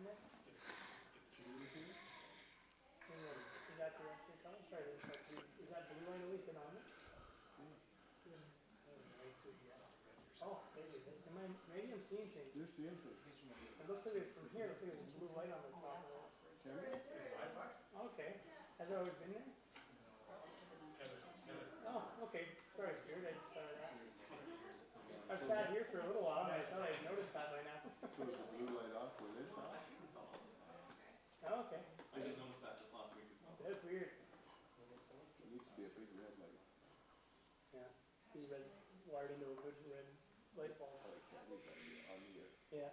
on there? Is that directly coming? Sorry, is that blue line always been on it? Oh, maybe it is. Maybe I'm seeing things. This is the input. It looks like it from here, it looks like there's a blue light on the top of it. Okay. Has it always been there? Oh, okay. Sorry, Stuart, I just thought of that. I've sat here for a little while and I thought I'd noticed that by now. So is the blue light off when it's on? Oh, okay. I did notice that just last week as well. That's weird. It needs to be a big red light. Yeah. Be red, wired into a good red light bulb. Like that is on the Yeah.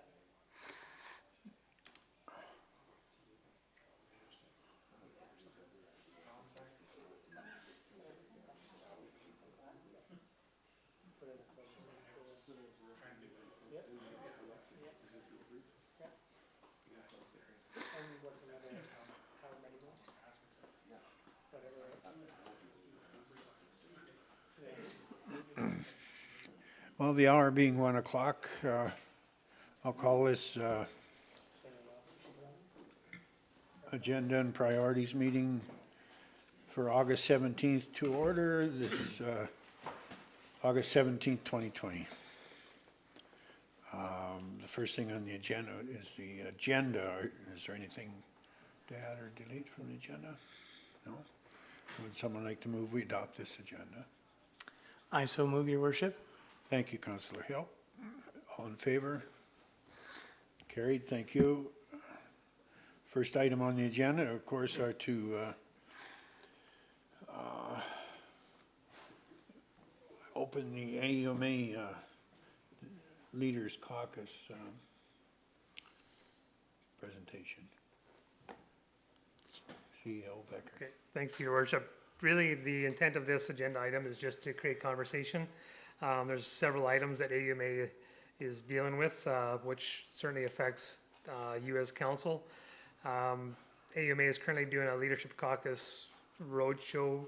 Put it as close as possible. Yep. Yep. And what's another, how many more? Whatever. Well, the hour being 1 o'clock, I'll call this agenda and priorities meeting for August 17th to order, this August 17th, 2020. The first thing on the agenda is the agenda. Is there anything to add or delete from the agenda? No? Would someone like to move we adopt this agenda? I so move, your worship. Thank you, Councillor Hill. All in favor? Carried, thank you. First item on the agenda, of course, are to open the AUMA Leaders Caucus presentation. CEO Becker. Okay, thanks, your worship. Really, the intent of this agenda item is just to create conversation. There's several items that AUMA is dealing with, which certainly affects you as council. AUMA is currently doing a leadership caucus roadshow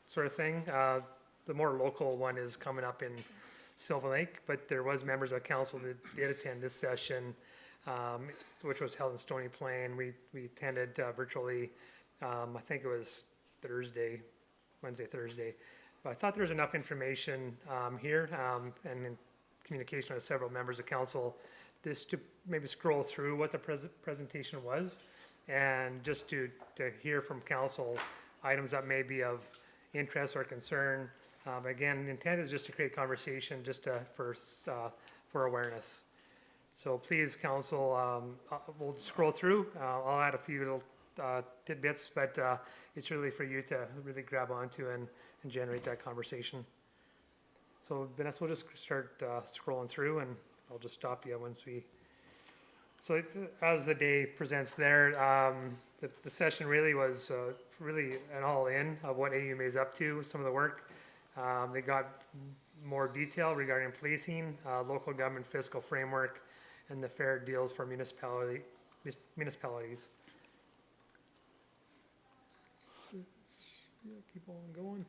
sort of thing. The more local one is coming up in Silver Lake, but there was members of council that did attend this session, which was held in Stony Plain. We attended virtually. I think it was Wednesday, Thursday. But I thought there was enough information here and in communication with several members of council just to maybe scroll through what the presentation was and just to hear from council items that may be of interest or concern. Again, the intent is just to create conversation just for awareness. So please, council, we'll scroll through. I'll add a few little tidbits, but it's really for you to really grab onto and generate that conversation. So Vanessa, we'll just start scrolling through and I'll just stop you once we, so as the day presents there, the session really was really an all-in of what AUMA is up to, some of the work. They got more detail regarding policing, local government fiscal framework, and the fair deals for municipalities. Keep on going.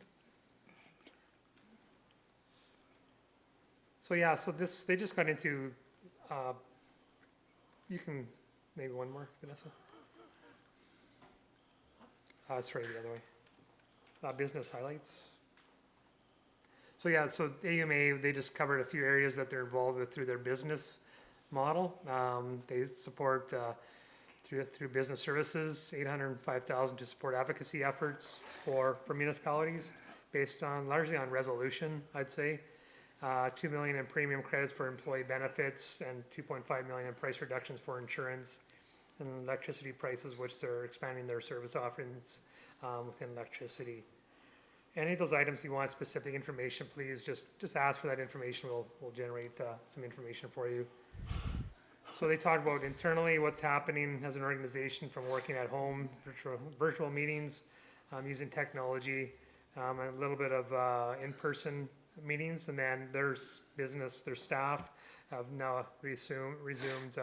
So yeah, so this, they just got into, you can, maybe one more, Vanessa. Sorry, the other way. Business highlights. So yeah, so AUMA, they just covered a few areas that they're involved with through their business model. They support through business services, $805,000 to support advocacy efforts for municipalities based on largely on resolution, I'd say. $2 million in premium credits for employee benefits and $2.5 million in price reductions for insurance and electricity prices, which they're expanding their service offerings within electricity. Any of those items you want specific information, please just ask for that information. We'll generate some information for you. So they talked about internally what's happening as an organization from working at home, virtual meetings, using technology, and a little bit of in-person meetings, and then their business, their staff have now resumed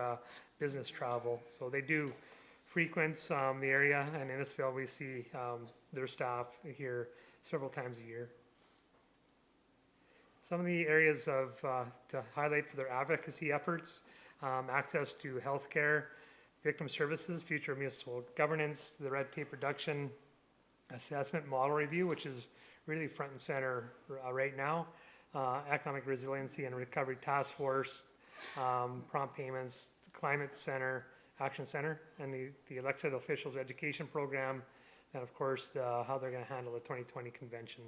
business travel. So they do frequent the area, and in Innisfail we see their staff here several times a year. Some of the areas of to highlight for their advocacy efforts, access to healthcare, victim services, future municipal governance, the red tape reduction, assessment model review, which is really front and center right now, economic resiliency and recovery task force, prompt payments, climate center, action center, and the elected officials education program, and of course, how they're going to handle the 2020 convention.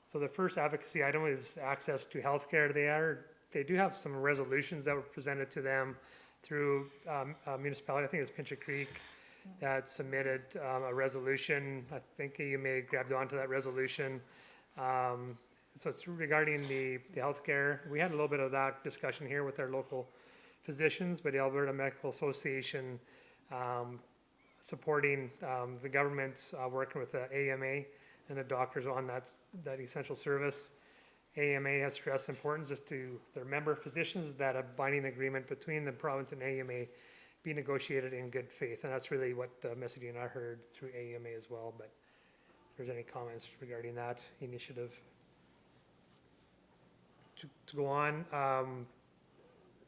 So the first advocacy item is access to healthcare. They do have some resolutions that were presented to them through a municipality, I think it's Pincher Creek, that submitted a resolution. I think you may grabbed onto that resolution. So it's regarding the healthcare. We had a little bit of that discussion here with our local physicians, but the Alberta Medical Association supporting the government working with the AMA and the doctors on that essential service. AMA has stressed importance to their member physicians that a binding agreement between the province and AMA be negotiated in good faith, and that's really what the messaging I heard through AMA as well. But if there's any comments regarding that initiative. To go on,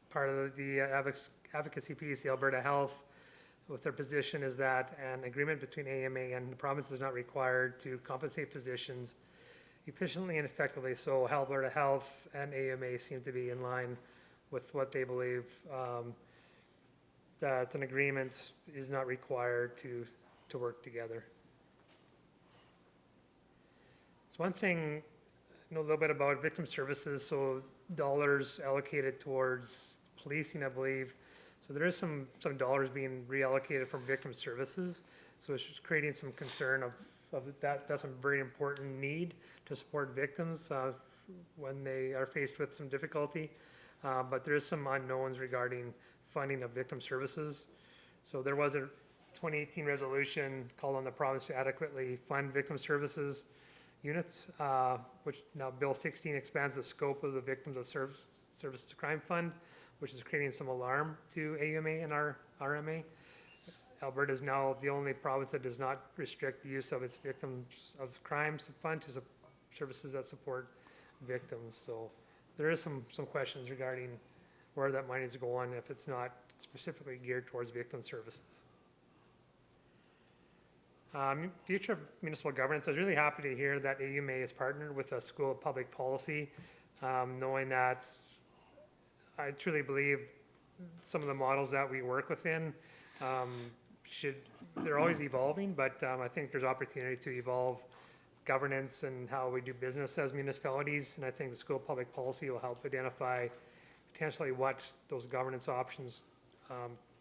part of the advocacy piece, the Alberta Health, with their position is that an agreement between AMA and the province is not required to compensate physicians efficiently and effectively. So Alberta Health and AMA seem to be in line with what they believe, that an agreement is not required to work together. So one thing, know a little bit about victim services, so dollars allocated towards policing, I believe. So there is some dollars being reallocated from victim services. So it's just creating some concern of that. That's a very important need to support victims when they are faced with some difficulty. But there is some unknowns regarding funding of victim services. So there was a 2018 resolution called on the province to adequately fund victim services units, which now Bill 16 expands the scope of the Victims of Service to Crime Fund, which is creating some alarm to AMA and our RMA. Alberta is now the only province that does not restrict the use of its Victims of Crimes Fund to services that support victims. So there is some questions regarding where that money is going if it's not specifically geared towards victim services. Future of municipal governance, I was really happy to hear that AUMA has partnered with the School of Public Policy, knowing that I truly believe some of the models that we work within they're always evolving, but I think there's opportunity to evolve governance and how we do business as municipalities, and I think the School of Public Policy will help identify potentially what those governance options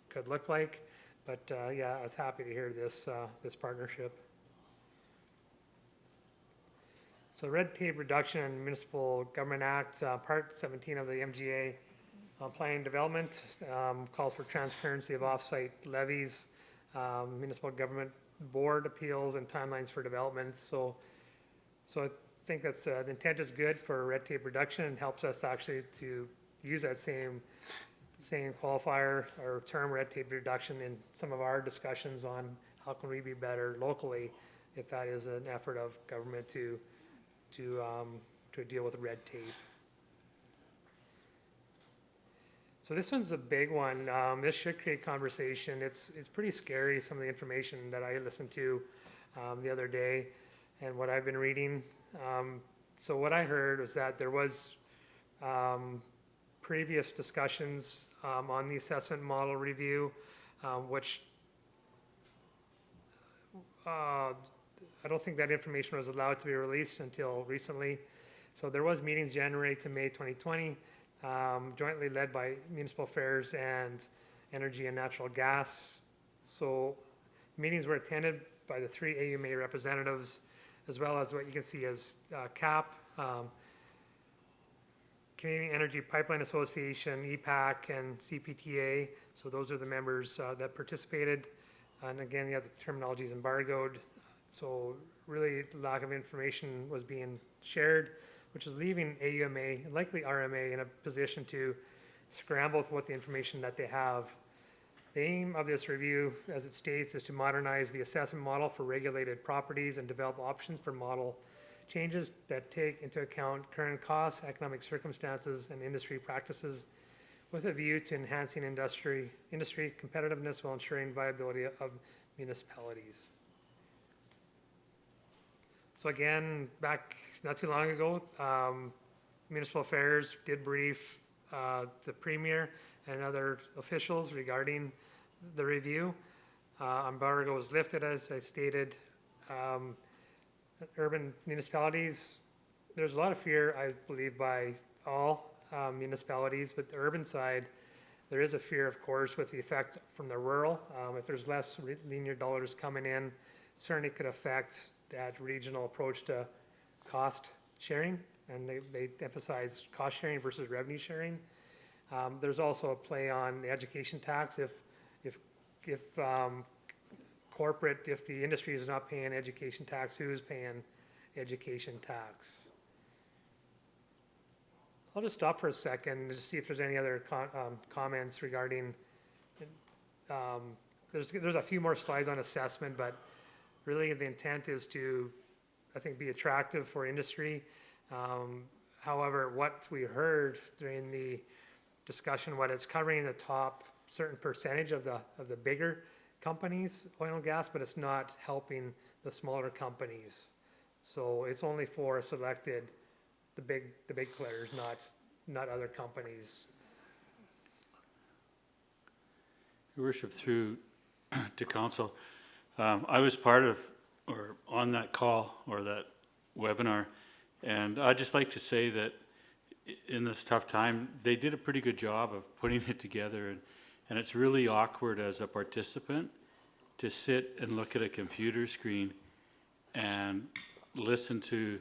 could look like. But yeah, I was happy to hear this partnership. So Red Tape Reduction and Municipal Government Act, Part 17 of the MGA Planning and Development calls for transparency of off-site levies, municipal government board appeals, and timelines for development. So I think that's the intent is good for red tape reduction and helps us actually to use that same qualifier or term, red tape reduction, in some of our discussions on how can we be better locally if that is an effort of government to deal with red tape. So this one's a big one. This should create conversation. It's pretty scary, some of the information that I listened to the other day and what I've been reading. So what I heard was that there was previous discussions on the assessment model review, which I don't think that information was allowed to be released until recently. So there was meetings January to May 2020, jointly led by Municipal Affairs and Energy and Natural Gas. So meetings were attended by the 3 AUMA representatives, as well as what you can see as CAP, Canadian Energy Pipeline Association, EPAC, and CPTA. So those are the members that participated. And again, the terminology is embargoed. So really lack of information was being shared, which is leaving AUMA, likely RMA, in a position to scramble with what the information that they have. The aim of this review, as it states, is to modernize the assessment model for regulated properties and develop options for model changes that take into account current costs, economic circumstances, and industry practices with a view to enhancing industry competitiveness while ensuring viability of municipalities. So again, back not too long ago, Municipal Affairs did brief the Premier and other officials regarding the review. Embargo was lifted, as I stated. Urban municipalities, there's a lot of fear, I believe, by all municipalities, but the urban side, there is a fear, of course, with the effect from the rural. If there's less linear dollars coming in, certainly could affect that regional approach to cost sharing, and they emphasize cost sharing versus revenue sharing. There's also a play on the education tax. If corporate, if the industry is not paying education tax, who's paying education tax? I'll just stop for a second and just see if there's any other comments regarding, there's a few more slides on assessment, but really the intent is to, I think, be attractive for industry. However, what we heard during the discussion, what it's covering the top certain percentage of the bigger companies, oil and gas, but it's not helping the smaller companies. So it's only for selected, the big players, not other companies. Your Worship, through to council, I was part of or on that call or that webinar, and I'd just like to say that in this tough time, they did a pretty good job of putting it together, and it's really awkward as a participant to sit and look at a computer screen and listen to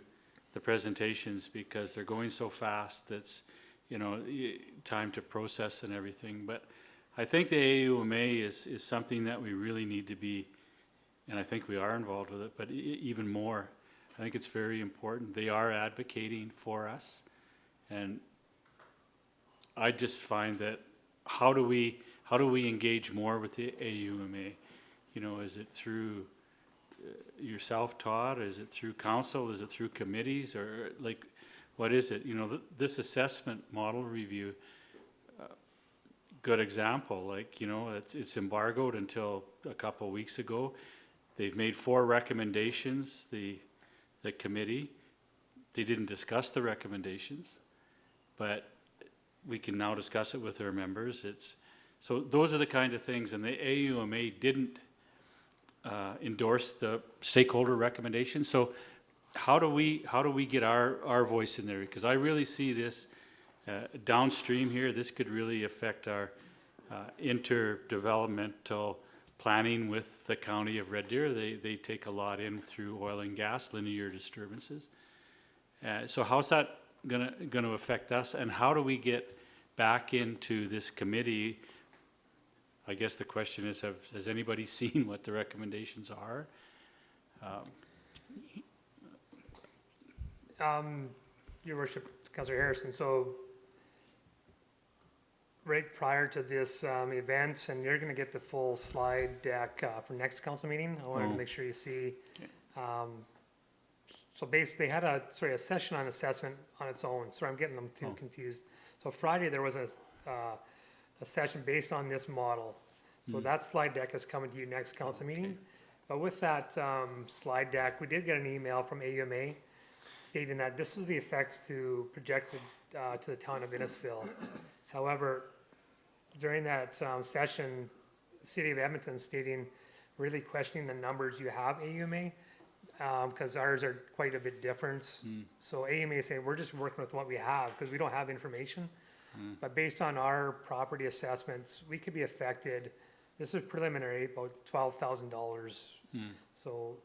the presentations because they're going so fast. That's, time to process and everything. But I think the AUMA is something that we really need to be, and I think we are involved with it, but even more. I think it's very important. They are advocating for us, and I just find that how do we engage more with the AUMA? Is it through yourself, Todd? Is it through council? Is it through committees? Or what is it? This assessment model review, good example, it's embargoed until a couple of weeks ago. They've made 4 recommendations, the committee. They didn't discuss the recommendations, but we can now discuss it with our members. So those are the kind of things, and the AUMA didn't endorse the stakeholder recommendations. So how do we get our voice in there? Because I really see this downstream here. This could really affect our interdevelopmental planning with the county of Red Deer. They take a lot in through oil and gas, linear disturbances. So how's that gonna affect us, and how do we get back into this committee? I guess the question is, has anybody seen what the recommendations are? Your Worship, Councillor Harrison, so right prior to this event, and you're going to get the full slide deck for next council meeting. I wanted to make sure you see. So basically, they had a session on assessment on its own. So I'm getting them too confused. So Friday there was a session based on this model. So that slide deck is coming to you next council meeting. But with that slide deck, we did get an email from AUMA stating that this is the effects projected to the town of Innisfail. However, during that session, the City of Edmonton stating, really questioning the numbers you have, AUMA, because ours are quite a bit different. So AUMA say, we're just working with what we have because we don't have information. But based on our property assessments, we could be affected, this is preliminary, about $12,000. So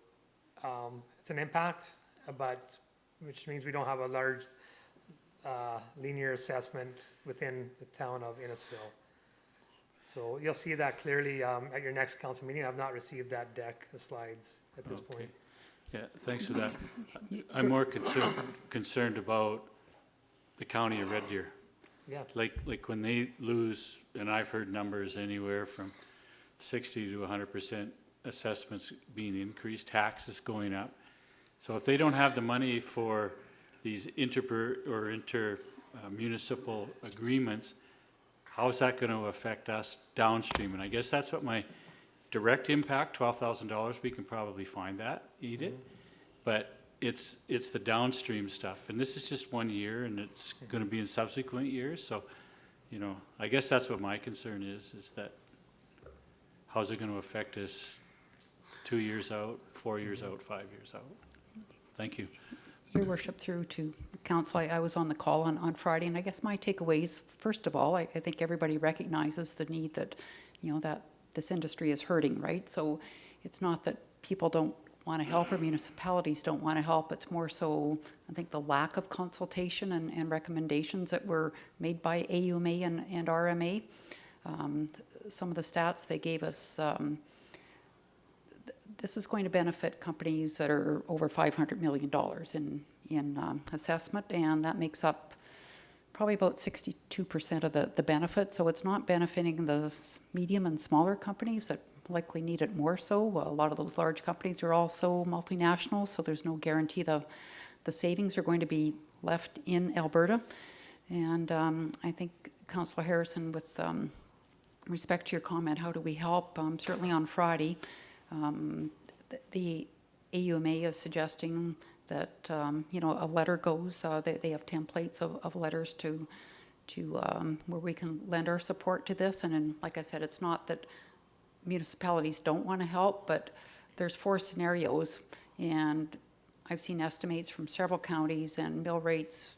it's an impact, but which means we don't have a large linear assessment within the town of Innisfail. So you'll see that clearly at your next council meeting. I've not received that deck of slides at this point. Yeah, thanks for that. I'm more concerned about the county of Red Deer. Yeah. Like when they lose, and I've heard numbers anywhere from 60 to 100% assessments being increased, taxes going up. So if they don't have the money for these inter-municipal agreements, how is that gonna affect us downstream? And I guess that's what my direct impact, $12,000, we can probably find that, Edith. But it's the downstream stuff, and this is just 1 year, and it's gonna be in subsequent years, so, you know, I guess that's what my concern is that how's it gonna affect us 2 years out, 4 years out, 5 years out? Thank you. Your worship, through to council, I was on the call on Friday, and I guess my takeaways, first of all, I think everybody recognizes the need that, you know, that this industry is hurting, right? So it's not that people don't want to help or municipalities don't want to help. It's more so, I think, the lack of consultation and recommendations that were made by AUMA and RMA. Some of the stats they gave us, this is going to benefit companies that are over $500 million in assessment, and that makes up probably about 62% of the benefit. So it's not benefiting the medium and smaller companies that likely need it more so. A lot of those large companies are also multinational, so there's no guarantee the savings are going to be left in Alberta. And I think, Councillor Harrison, with respect to your comment, how do we help? Certainly on Friday, the AUMA is suggesting that you know, a letter goes. They have templates of letters to where we can lend our support to this. And then, like I said, it's not that municipalities don't want to help, but there's 4 scenarios, and I've seen estimates from several counties and mill rates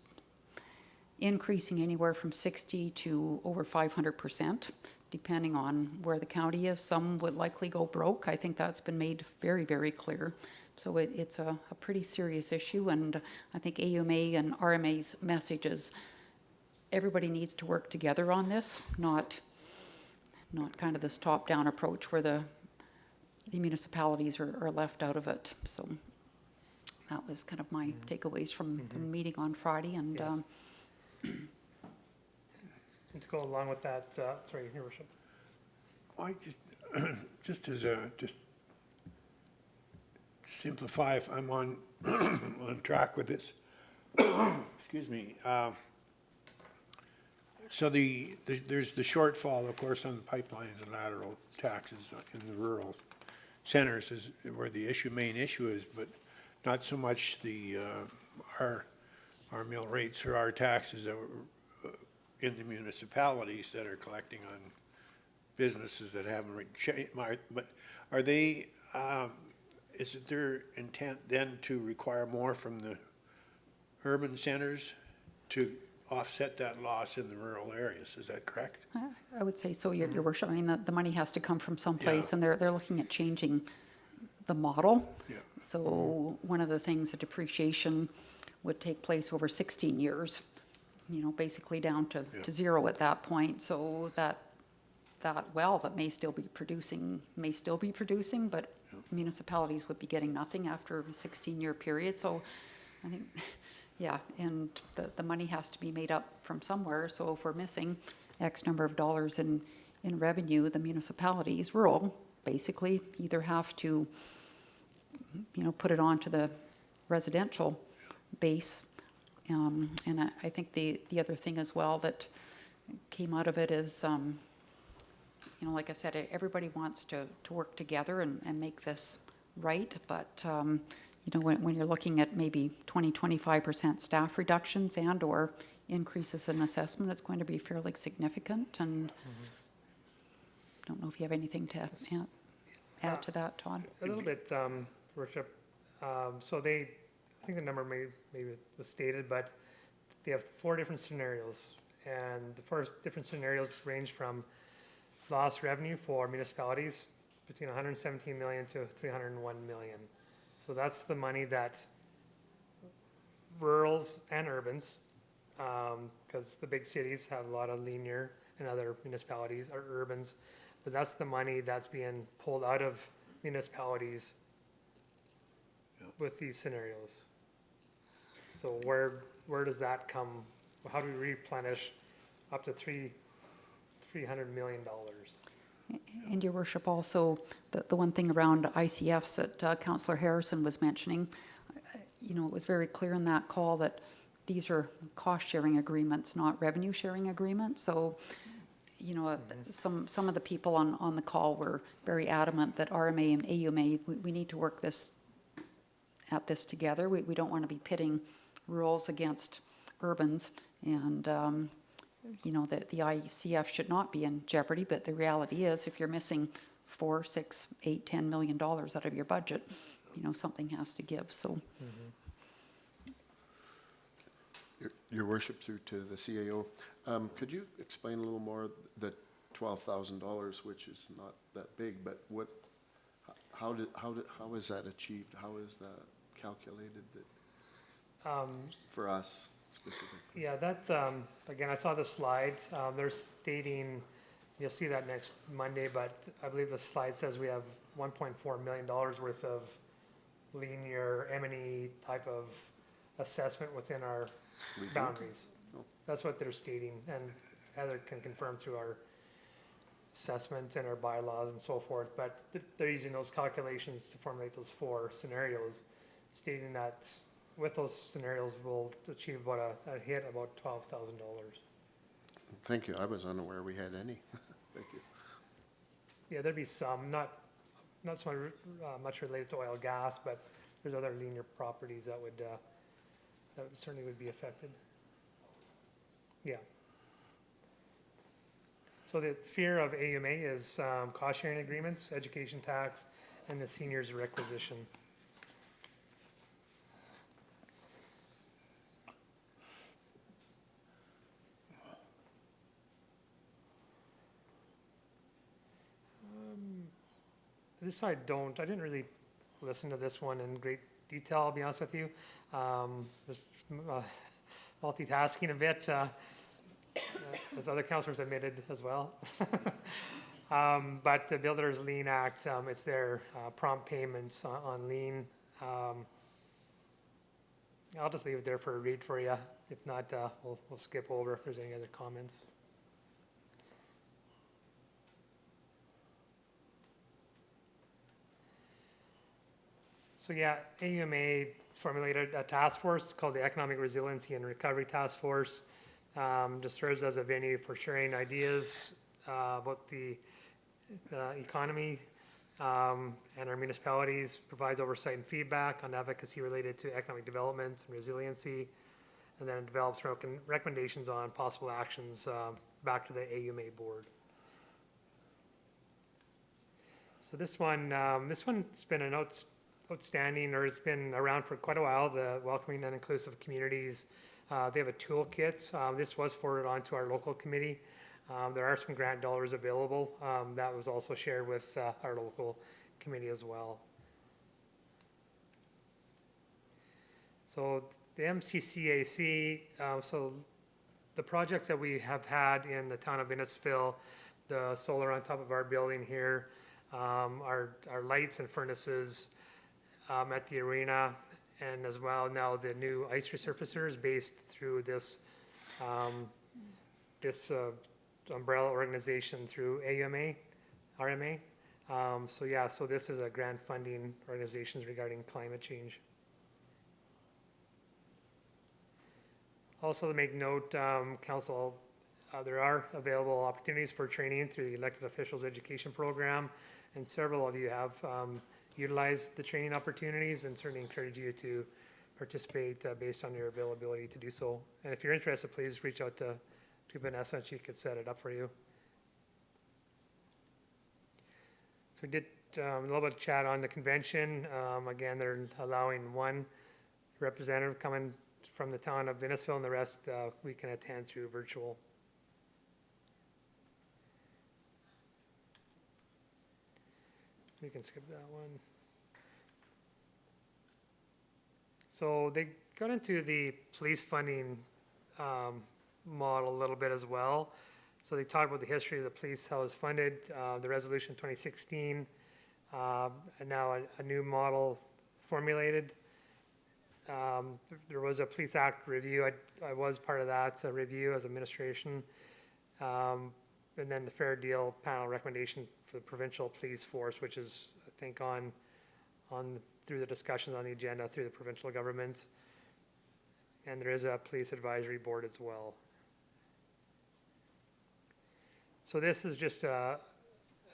increasing anywhere from 60 to over 500%, depending on where the county is. Some would likely go broke. I think that's been made very, very clear. So it's a pretty serious issue, and I think AUMA and RMA's message is everybody needs to work together on this, not kind of this top-down approach where the municipalities are left out of it. So that was kind of my takeaways from the meeting on Friday. And Yes. And to go along with that, sorry, Your Worship. I just as a, just simplify if I'm on, on track with this. Excuse me. So there's the shortfall, of course, on the pipelines and lateral taxes in the rural centers is where the main issue is, but not so much the our mill rates or our taxes that were in the municipalities that are collecting on businesses that haven't changed. But are they? Is it their intent then to require more from the urban centers to offset that loss in the rural areas? Is that correct? I would say so, Your Worship. I mean, the money has to come from someplace, and they're looking at changing the model. Yeah. So one of the things, the depreciation would take place over 16 years, you know, basically down to zero at that point. So that well that may still be producing, but municipalities would be getting nothing after a 16-year period. So I think, yeah, and the money has to be made up from somewhere. So if we're missing X number of dollars in revenue, the municipalities, rural, basically either have to, you know, put it onto the residential base. And I think the other thing as well that came out of it is, you know, like I said, everybody wants to work together and make this right. But, you know, when you're looking at maybe 20-25% staff reductions and or increases in assessment, it's going to be fairly significant. And I don't know if you have anything to add to that, Todd. A little bit, Worship. So I think the number maybe was stated, but they have 4 different scenarios. And the 4 different scenarios range from lost revenue for municipalities between 117 million to 301 million. So that's the money that rurals and urbans, because the big cities have a lot of linear and other municipalities are urbans, but that's the money that's being pulled out of municipalities with these scenarios. So where does that come? How do we replenish up to $300 million? And Your Worship, also the one thing around ICFs that Councillor Harrison was mentioning, you know, it was very clear in that call that these are cost-sharing agreements, not revenue-sharing agreements. So, you know, some of the people on the call were very adamant that RMA and AUMA, we need to work at this together. We don't want to be pitting rurals against urbans, and you know, that the ICF should not be in jeopardy, but the reality is if you're missing $4, $6, $8, $10 million out of your budget, you know, something has to give, so. Your worship, through to the CAO, could you explain a little more the $12,000, which is not that big, but how is that achieved? How is that calculated for us specifically? Yeah, that's, again, I saw the slide. They're stating, you'll see that next Monday, but I believe the slide says we have $1.4 million worth of linear M&E type of assessment within our boundaries. Oh. That's what they're stating, and Heather can confirm through our assessments and our bylaws and so forth, but they're using those calculations to formulate those 4 scenarios, stating that with those scenarios, we'll achieve about a hit about $12,000. Thank you. I was unaware we had any. Thank you. Yeah, there'd be some, not so much related to oil and gas, but there's other linear properties that would certainly would be affected. Yeah. So the fear of AUMA is cost sharing agreements, education tax, and the seniors requisition. This I didn't really listen to this one in great detail, I'll be honest with you. Just multitasking a bit, as other councillors admitted as well. But the Builders Lien Act, it's their prompt payments on lien. I'll just leave it there for a read for you. If not, we'll skip over if there's any other comments. So yeah, AUMA formulated a task force called the Economic Resiliency and Recovery Task Force. Just serves as a venue for sharing ideas about the economy and our municipalities, provides oversight and feedback on advocacy related to economic development and resiliency, and then develops recommendations on possible actions back to the AUMA board. So this one's been an outstanding, or it's been around for quite a while, the Welcoming and Inclusive Communities. They have a toolkit. This was forwarded on to our local committee. There are some grant dollars available. That was also shared with our local committee as well. So the MCCAC, so the projects that we have had in the town of Innisfail, the solar on top of our building here, our lights and furnaces, at the arena, and as well now the new ice resurfacers based through this umbrella organization through RMA. So yeah, so this is a grant funding organizations regarding climate change. Also to make note, council, there are available opportunities for training through the elected officials education program, and several of you have utilize the training opportunities, and certainly encourage you to participate based on your availability to do so. And if you're interested, please reach out to Vanessa and she could set it up for you. So we did a little bit of chat on the convention. Again, they're allowing 1 representative coming from the town of Innisfail, and the rest we can attend through virtual. We can skip that one. So they got into the police funding model a little bit as well. So they talked about the history of the police, how it was funded, the resolution 2016, and now a new model formulated. There was a Police Act review. I was part of that, so review as administration. And then the Fair Deal panel recommendation for the provincial police force, which is, I think, on through the discussions on the agenda through the provincial government. And there is a police advisory board as well. So this is just a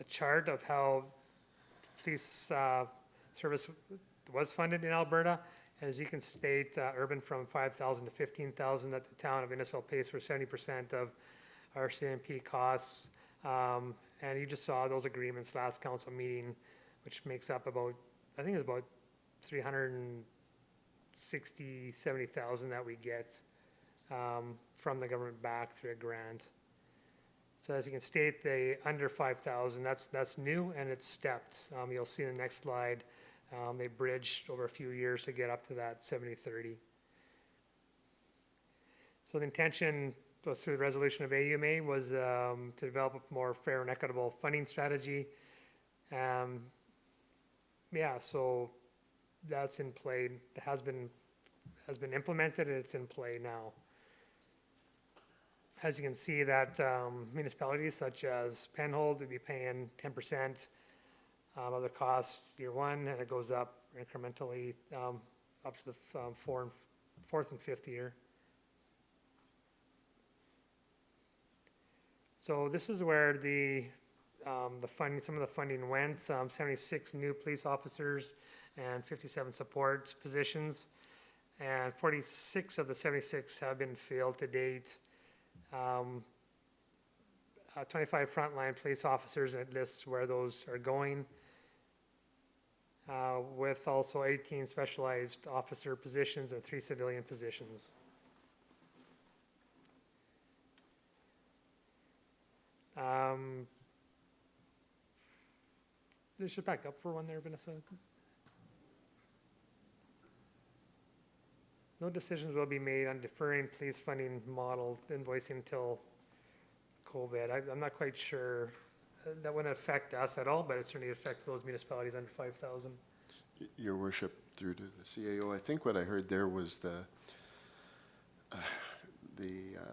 chart of how police service was funded in Alberta. As you can state, urban from 5,000 to 15,000, that the town of Innisfail pays for 70% of our CMP costs. And you just saw those agreements last council meeting, which makes up about, I think it's about 360, 70,000 that we get from the government back through a grant. So as you can state, the under 5,000, that's new and it's stepped. You'll see in the next slide, they bridged over a few years to get up to that 70-30. So the intention through the resolution of AUMA was to develop a more fair and equitable funding strategy. Yeah, so that's in play. It has been implemented and it's in play now. As you can see, that municipalities such as Penhold would be paying 10% of the costs year one, and it goes up incrementally up to the fourth and fifth year. So this is where the funding, some of the funding went. 76 new police officers and 57 support positions, and 46 of the 76 have been filled to date. 25 frontline police officers, and it lists where those are going, with also 18 specialized officer positions and 3 civilian positions. This should back up for one there, Vanessa. No decisions will be made on deferring police funding model invoicing until COVID. I'm not quite sure. That wouldn't affect us at all, but it certainly affects those municipalities under 5,000. Your worship, through to the CAO, I think what I heard there was the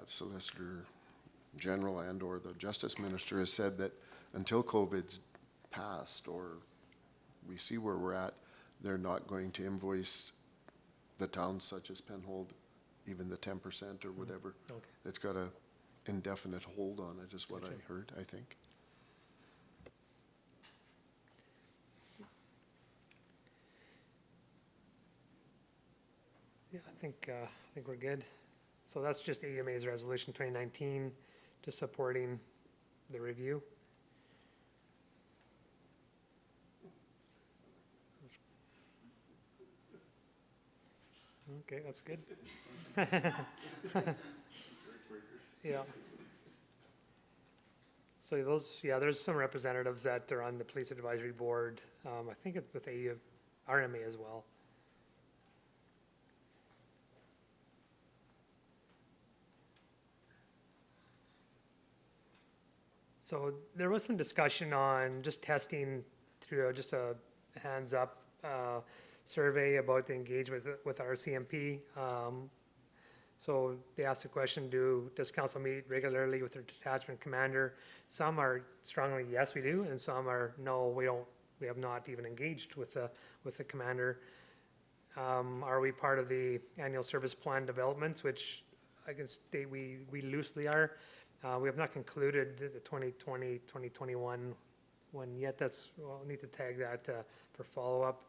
Solicitor General and or the Justice Minister has said that until COVID's passed or we see where we're at, they're not going to invoice the towns such as Penhold, even the 10% or whatever. Okay. It's got a indefinite hold on it is what Gotcha. I heard, I think. Yeah, I think we're good. So that's just AUMA's resolution 2019, just supporting the review. Okay, that's good. Yeah. So those, yeah, there's some representatives that are on the Police Advisory Board. I think it's with RMA as well. So there was some discussion on just testing through just a hands-up survey about the engagement with our CMP. So they asked the question, does council meet regularly with their detachment commander? Some are strongly yes, we do, and some are no, we don't. We have not even engaged with the commander. Are we part of the annual service plan developments, which I can state we loosely are. We have not concluded the 2020, 2021 one yet. We'll need to tag that for follow-up.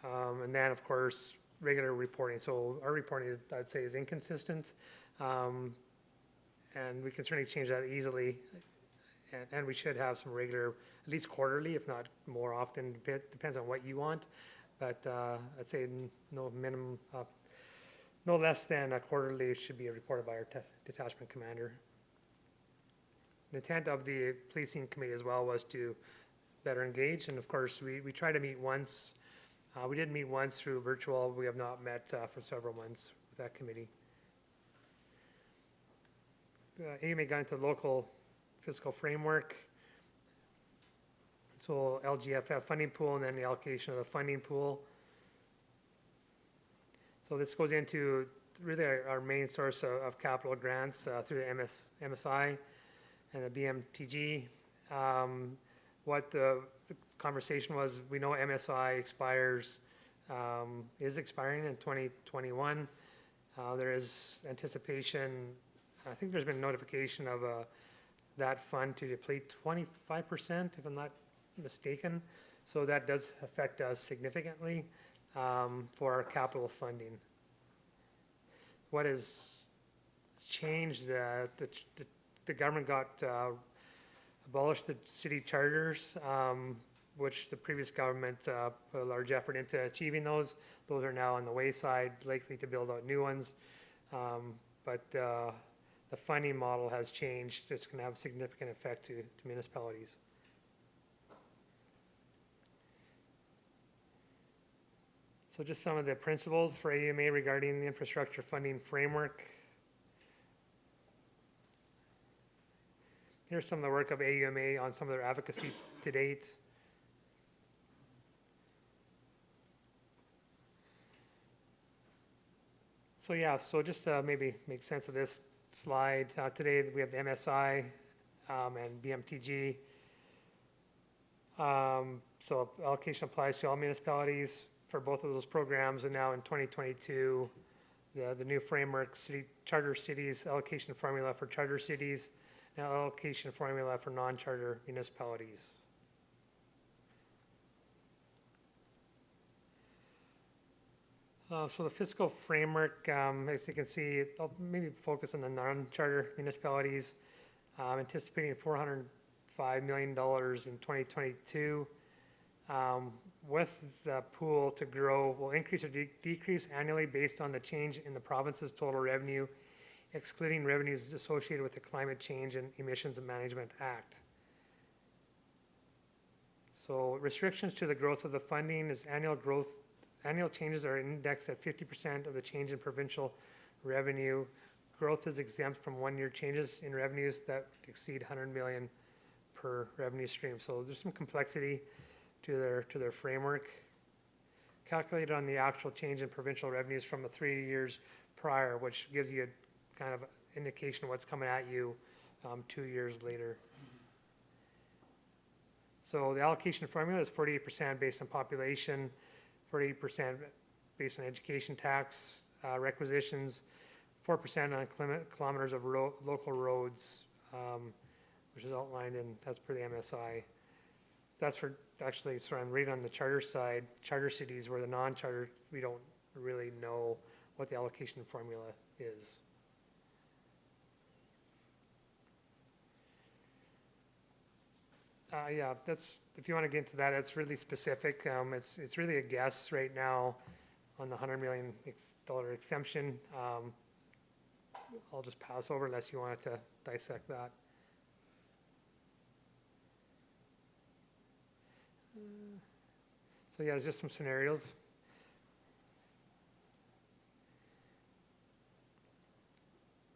And then, of course, regular reporting. So our reporting, I'd say, is inconsistent. And we can certainly change that easily. And we should have some regular, at least quarterly, if not more often. Depends on what you want. But I'd say no minimum, no less than a quarterly should be reported by our detachment commander. The intent of the policing committee as well was to better engage. And of course, we try to meet once. We did meet once through virtual. We have not met for several months with that committee. AMA got into local fiscal framework. So LGFF funding pool and then the allocation of the funding pool. So this goes into really our main source of capital grants through the MSI and the BMTG. What the conversation was, we know MSI is expiring in 2021. There is anticipation, I think there's been notification of that fund to deplete 25%, if I'm not mistaken. So that does affect us significantly for our capital funding. What has changed, the government abolished the city charters, which the previous government put a large effort into achieving those. Those are now on the wayside, likely to build out new ones. But the funding model has changed. It's going to have a significant effect to municipalities. So just some of the principles for AUMA regarding the infrastructure funding framework. Here's some of the work of AUMA on some of their advocacy to date. So yeah, so just maybe make sense of this slide. Today we have the MSI and BMTG. So allocation applies to all municipalities for both of those programs, and now in 2022, the new framework, charter cities, allocation formula for charter cities, and allocation formula for non-charter municipalities. So the fiscal framework, as you can see, I'll maybe focus on the non-charter municipalities, anticipating $405 million in 2022. With the pool to grow will increase or decrease annually based on the change in the province's total revenue, excluding revenues associated with the Climate Change and Emissions Management Act. So restrictions to the growth of the funding is annual changes are indexed at 50% of the change in provincial revenue. Growth is exempt from one-year changes in revenues that exceed 100 million per revenue stream. So there's some complexity to their framework. Calculated on the actual change in provincial revenues from the 3 years prior, which gives you a kind of indication of what's coming at you 2 years later. So the allocation formula is 48% based on population, 48% based on education tax requisitions, 4% on kilometers of local roads, which is outlined in, as per the MSI. That's for, actually, so I'm reading on the charter side, charter cities, where the non-charter, we don't really know what the allocation formula is. Yeah, that's, if you want to get into that, it's really specific. It's really a guess right now on the $100 million exemption. I'll just pass over unless you wanted to dissect that. So yeah, there's just some scenarios.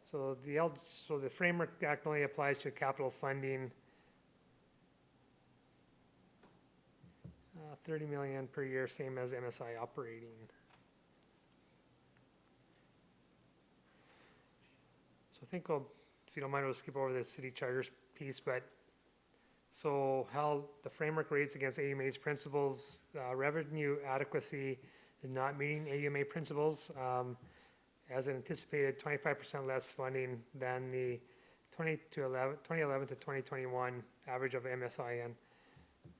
So the Framework Act only applies to capital funding. 30 million per year, same as MSI operating. So I think if you don't mind, we'll skip over the city charters piece, but so how the framework rates against AUMA's principles, revenue adequacy is not meeting AUMA principles, as anticipated 25% less funding than the 2011 to 2021 average of MSI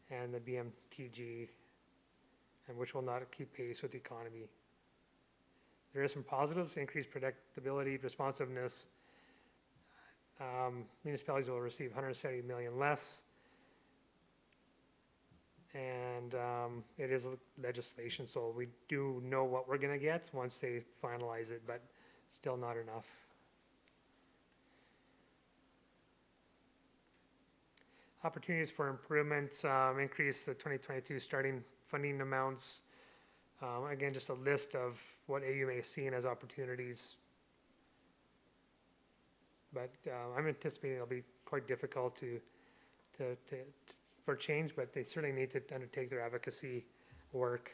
and the BMTG, and which will not keep pace with the economy. There are some positives: increased predictability, responsiveness. Municipalities will receive 170 million less, and it is legislation, so we do know what we're going to get once they finalize it, but still not enough. Opportunities for improvements, increase the 2022 starting funding amounts. Again, just a list of what AUMA is seeing as opportunities. But I'm anticipating it'll be quite difficult for change, but they certainly need to undertake their advocacy work.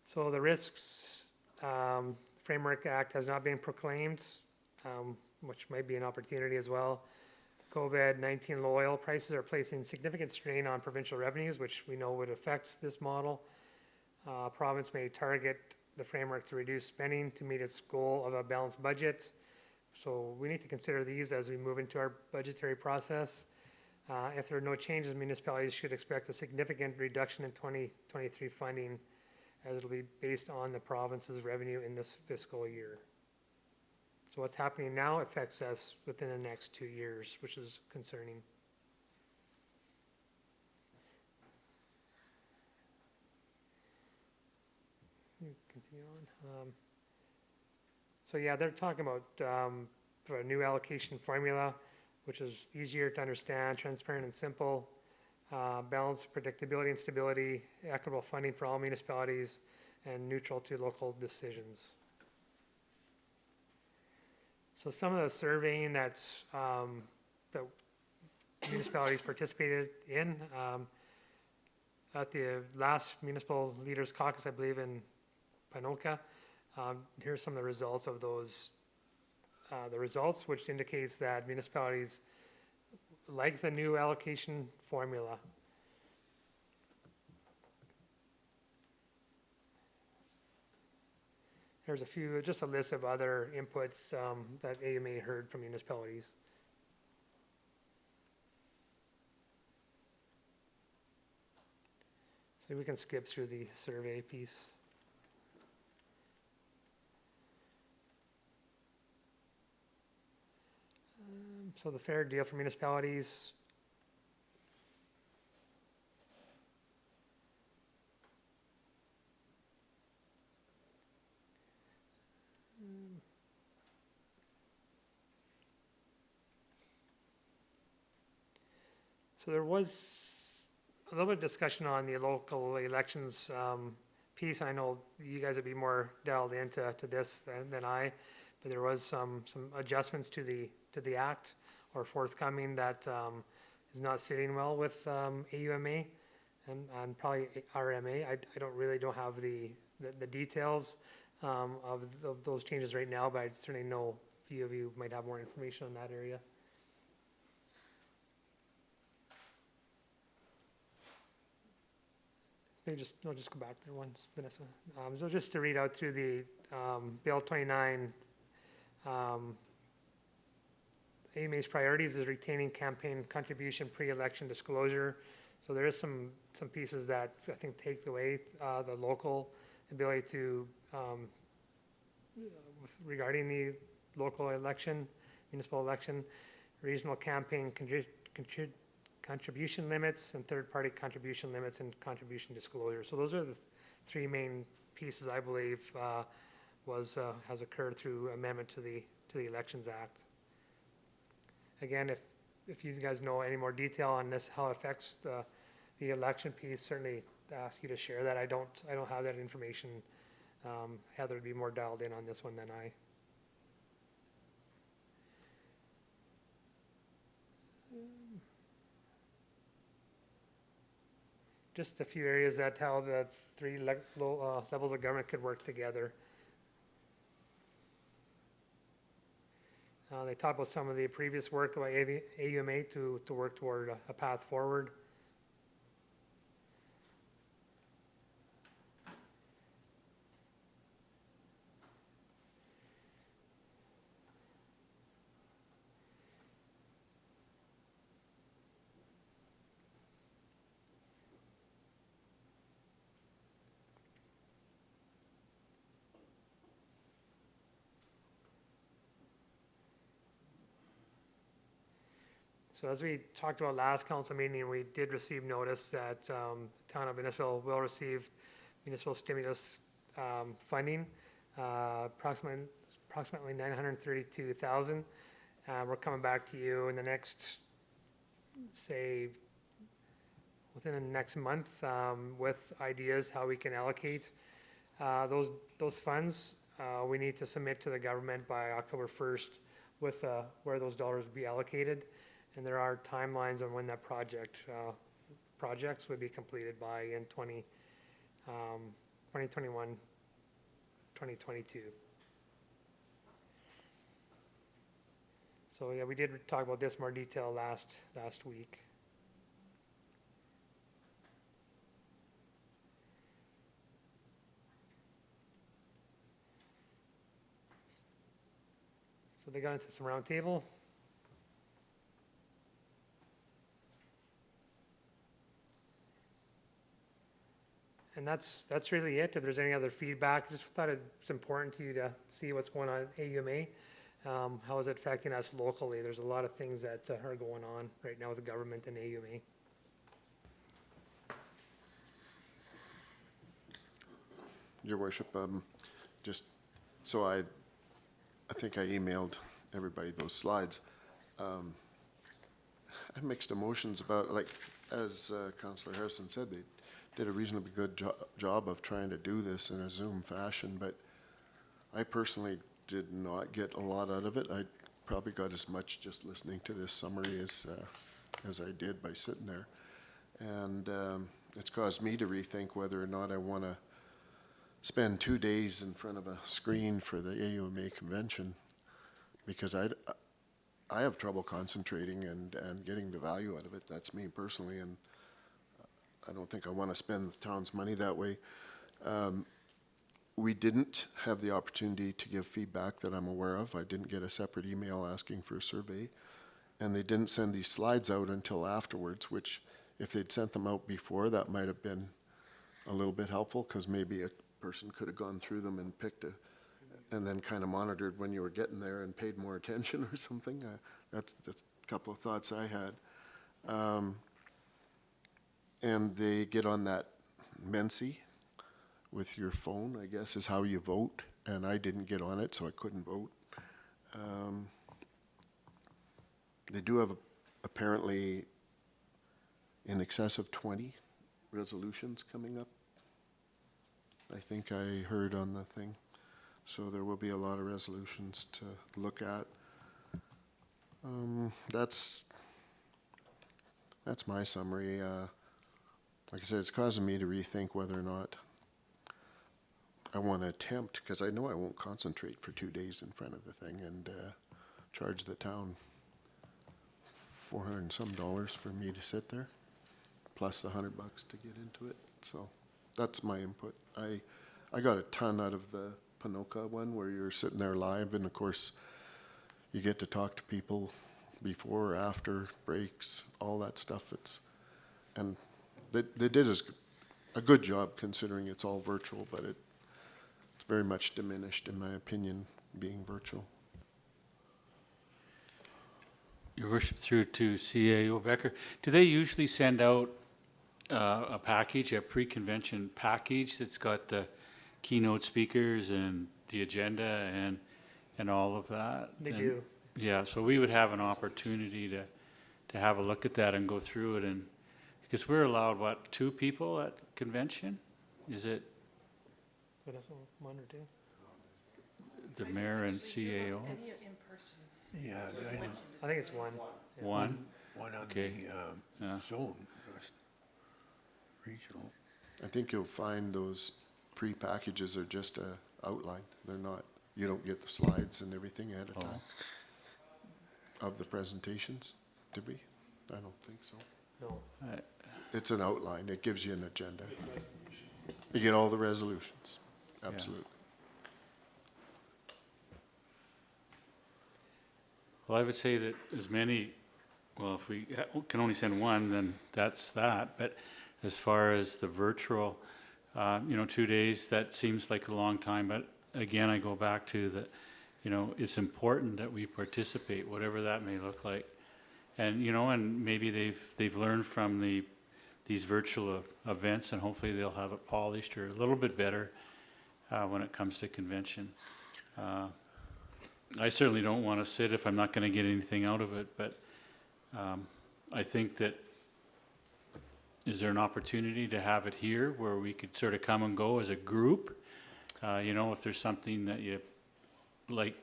So the risks, Framework Act has not been proclaimed, which might be an opportunity as well. COVID-19 low oil prices are placing significant strain on provincial revenues, which we know would affect this model. Province may target the framework to reduce spending to meet its goal of a balanced budget. So we need to consider these as we move into our budgetary process. If there are no changes, municipalities should expect a significant reduction in 2023 funding, as it'll be based on the province's revenue in this fiscal year. So what's happening now affects us within the next 2 years, which is concerning. Continue on. So yeah, they're talking about for a new allocation formula, which is easier to understand, transparent and simple, balanced predictability and stability, equitable funding for all municipalities, and neutral to local decisions. So some of the surveying that's that municipalities participated in at the last Municipal Leaders Caucus, I believe in Panoka. Here's some of the results of those. The results, which indicates that municipalities like the new allocation formula. There's just a list of other inputs that AMA heard from municipalities. So we can skip through the survey piece. So the fair deal for municipalities. So there was a little bit of discussion on the local elections piece. I know you guys would be more dialed into this than I, but there was some adjustments to the act or forthcoming that is not sitting well with AUMA and probably RMA. I don't have the details of those changes right now, but I certainly know a few of you might have more information on that area. Maybe just go back there once, Vanessa. So just to read out through the Bill 29. AMA's priorities is retaining campaign contribution pre-election disclosure. So there is some pieces that I think take away the local ability to regarding the local election, municipal election, regional campaign contribution limits, and third-party contribution limits and contribution disclosure. So those are the three main pieces I believe has occurred through amendment to the Elections Act. Again, if you guys know any more detail on this, how it affects the election piece, certainly ask you to share that. I don't have that information. Heather would be more dialed in on this one than I. Just a few areas that how the three levels of government could work together. They talk about some of the previous work by AUMA to work toward a path forward. So as we talked about last council meeting, we did receive notice that town of Innisfail will receive municipal stimulus funding, approximately $932,000. We're coming back to you in the next, say, within the next month with ideas how we can allocate those funds. We need to submit to the government by October 1st with where those dollars will be allocated. And there are timelines on when that projects would be completed by in 2021, 2022. So yeah, we did talk about this more detail last week. So they got into some roundtable. And that's really it. If there's any other feedback, just thought it's important to you to see what's going on at AUMA. How is it affecting us locally? There's a lot of things that are going on right now with the government and AUMA. Your worship, just, so I think I emailed everybody those slides. I have mixed emotions about, like, as Councillor Harrison said, they did a reasonably good job of trying to do this in a Zoom fashion, but I personally did not get a lot out of it. I probably got as much just listening to this summary as I did by sitting there. And it's caused me to rethink whether or not I want to spend 2 days in front of a screen for the AUMA convention, because I have trouble concentrating and getting the value out of it. That's me personally, and I don't think I want to spend the town's money that way. We didn't have the opportunity to give feedback that I'm aware of. I didn't get a separate email asking for a survey, and they didn't send these slides out until afterwards, which if they'd sent them out before, that might have been a little bit helpful, because maybe a person could have gone through them and picked and then kind of monitored when you were getting there and paid more attention or something. That's a couple of thoughts I had. And they get on that Mency with your phone, I guess, is how you vote. And I didn't get on it, so I couldn't vote. They do have apparently in excess of 20 resolutions coming up, I think I heard on the thing. So there will be a lot of resolutions to look at. That's my summary. Like I said, it's causing me to rethink whether or not I want to attempt, because I know I won't concentrate for 2 days in front of the thing, and charge the town $400 and some for me to sit there, plus the $100 to get into it. So that's my input. I got a ton out of the Ponoka one, where you're sitting there live, and of course you get to talk to people before or after breaks, all that stuff. And they did a good job considering it's all virtual, but it's very much diminished, in my opinion, being virtual. Your worship, through to CAO Becker, do they usually send out a package, a pre-convention package that's got the keynote speakers and the agenda and all of that? They do. Yeah, so we would have an opportunity to have a look at that and go through it, and because we're allowed, what, 2 people at convention? Is it What else? 1 or 2? the mayor and CAO? Yeah, I know. I think it's 1. Yeah. One? One on Okay. the Yeah. zone, regional. I think you'll find those pre-packages are just a outline. They're not, you don't get the slides and everything at a time of the presentations, did we? I don't think so. No. It's an outline. It gives you an agenda. You get all the resolutions. Absolutely. Well, I would say that as many, well, if we can only send 1, then that's that. But as far as the virtual, 2 days, that seems like a long time. But again, I go back to that, it's important that we participate, whatever that may look like. And, and maybe they've learned from these virtual events, and hopefully they'll have it polished or a little bit better when it comes to convention. I certainly don't want to sit if I'm not going to get anything out of it, but I think that, is there an opportunity to have it here where we could sort of come and go as a group? If there's something that you like,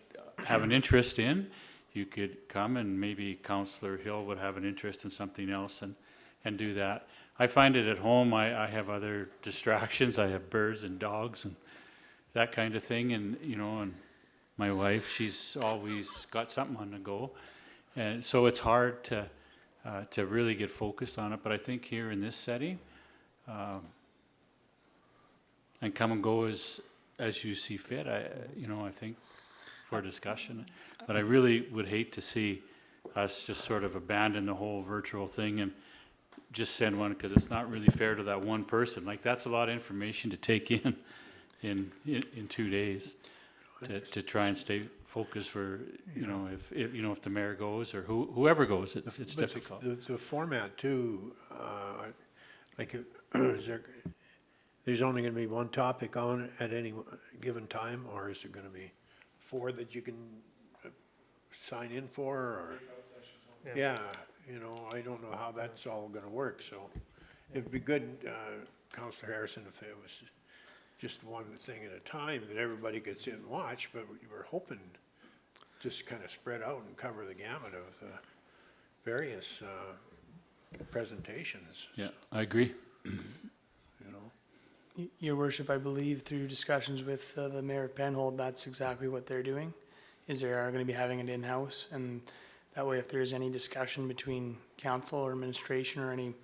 have an interest in, you could come, and maybe Councillor Hill would have an interest in something else and do that. I find it at home, I have other distractions. I have birds and dogs and that kind of thing, and and my wife, she's always got something on the go, and so it's hard to really get focused on it. But I think here in this setting, and come and go as you see fit, I think for discussion. But I really would hate to see us just sort of abandon the whole virtual thing and just send one, because it's not really fair to that one person. Like, that's a lot of information to take in 2 days to try and stay focused for, you know, if the mayor goes or whoever goes, it's But difficult. The format too, like, there's only gonna be one topic on at any given time, or is there gonna be 4 that you can sign in for, or? Yeah, you know, I don't know how that's all gonna work, so it'd be good, Counselor Harrison, if it was just one thing at a time that everybody could sit and watch, but we were hoping just kind of spread out and cover the gamut of the various presentations. Yeah, I agree. You know, Your worship, I believe through discussions with the mayor of Penhold, that's exactly what they're doing, is they are going to be having it in-house, and that way if there's any discussion between council or administration or any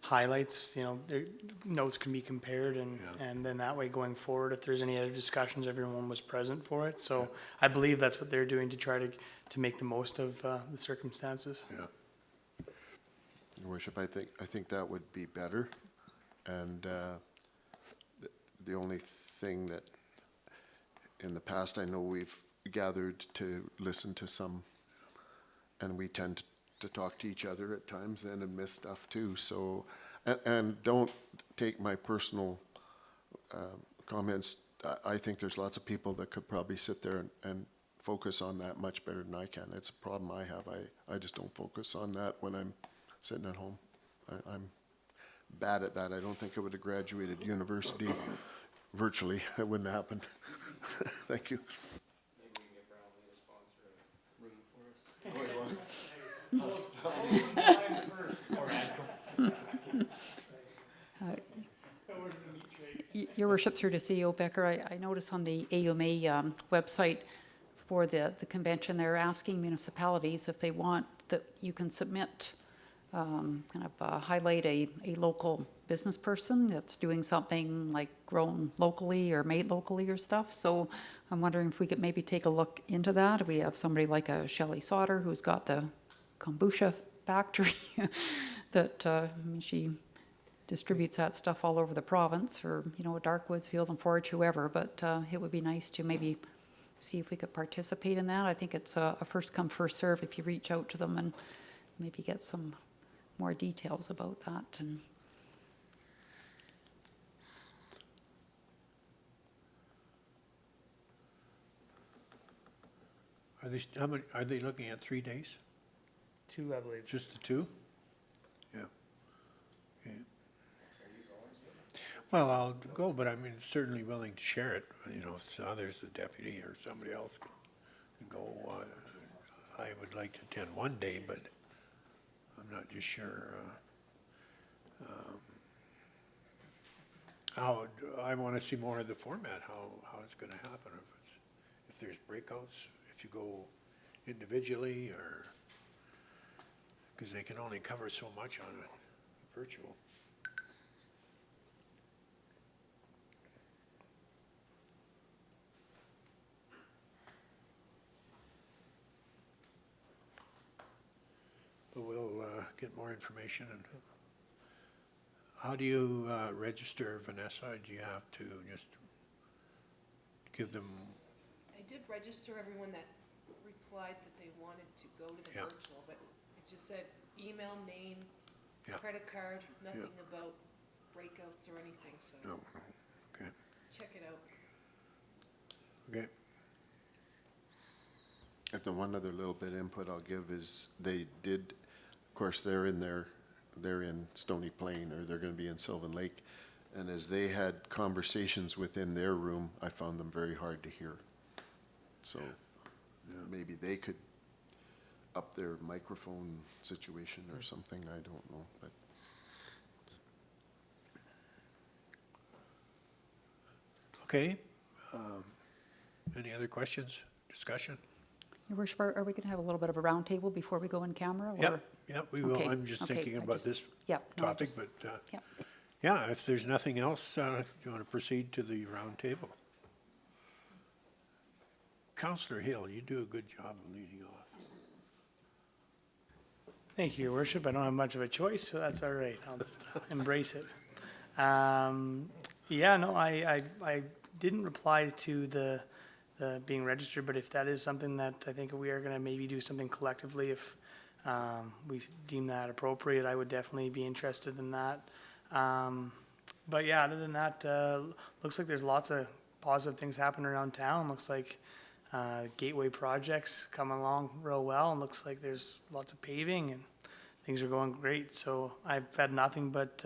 highlights, you know, their notes can be compared, and then that way going forward, if there's any other discussions, everyone was present for it. So I believe that's what they're doing to try to make the most of the circumstances. yeah. Your worship, I think that would be better. And the only thing that in the past, I know we've gathered to listen to some, and we tend to talk to each other at times then and miss stuff too. So, and don't take my personal comments. I think there's lots of people that could probably sit there and focus on that much better than I can. It's a problem I have. I just don't focus on that when I'm sitting at home. I'm bad at that. I don't think I would have graduated university virtually. That wouldn't have happened. Thank you. Maybe we can get Brownlee to sponsor a room for us. Your worship, through to CEO Becker, I notice on the AUMA website for the convention, they're asking municipalities if they want that you can submit, kind of highlight a local business person that's doing something like grown locally or made locally or stuff. So I'm wondering if we could maybe take a look into that. We have somebody like a Shelley Sauter who's got the kombucha factory that she distributes that stuff all over the province, or, you know, Darkwoods, Field and Forage, whoever, but it would be nice to maybe see if we could participate in that. I think it's a first come, first serve if you reach out to them and maybe get some more details about that. And Are they looking at 3 days? 2, I believe. Just the 2? Yeah. Okay. Well, I'll go, but I'm certainly willing to share it. You know, if others, the deputy or somebody else can go. I would like to attend one day, but I'm not just sure. I want to see more of the format, how it's going to happen. If there's breakouts, if you go individually, or because they can only cover so much on a virtual. But we'll get more information. And how do you register, Vanessa? Do you have to just give them? I did register everyone that replied that they wanted to go to the Yeah. virtual, but it just said email, name, Yeah. credit card, nothing about breakouts or anything, so No. Okay. check it out. Okay. And the one other little bit of input I'll give is they did, of course, they're in Stony Plain, or they're gonna be in Sylvan Lake. And as they had conversations within their room, I found them very hard to hear. So maybe they could up their microphone situation or something, I don't know, but. Okay. Any other questions, discussion? Your worship, are we going to have a little bit of a roundtable before we go in camera? Or? Yep, we will. Okay, I'm just okay, thinking I about just- this yeah, no, I topic, just- but Yeah. yeah, if there's nothing else, do you want to proceed to the roundtable? Counselor Hill, you do a good job of leading off. Thank you, Your Worship. I don't have much of a choice, so that's all right. I'll just embrace it. Yeah, no, I didn't reply to the being registered, but if that is something that I think we are gonna maybe do something collectively, if we deem that appropriate, I would definitely be interested in that. But yeah, other than that, looks like there's lots of positive things happening around town. Looks like gateway projects coming along real well, and looks like there's lots of paving and things are going great. So I've had nothing but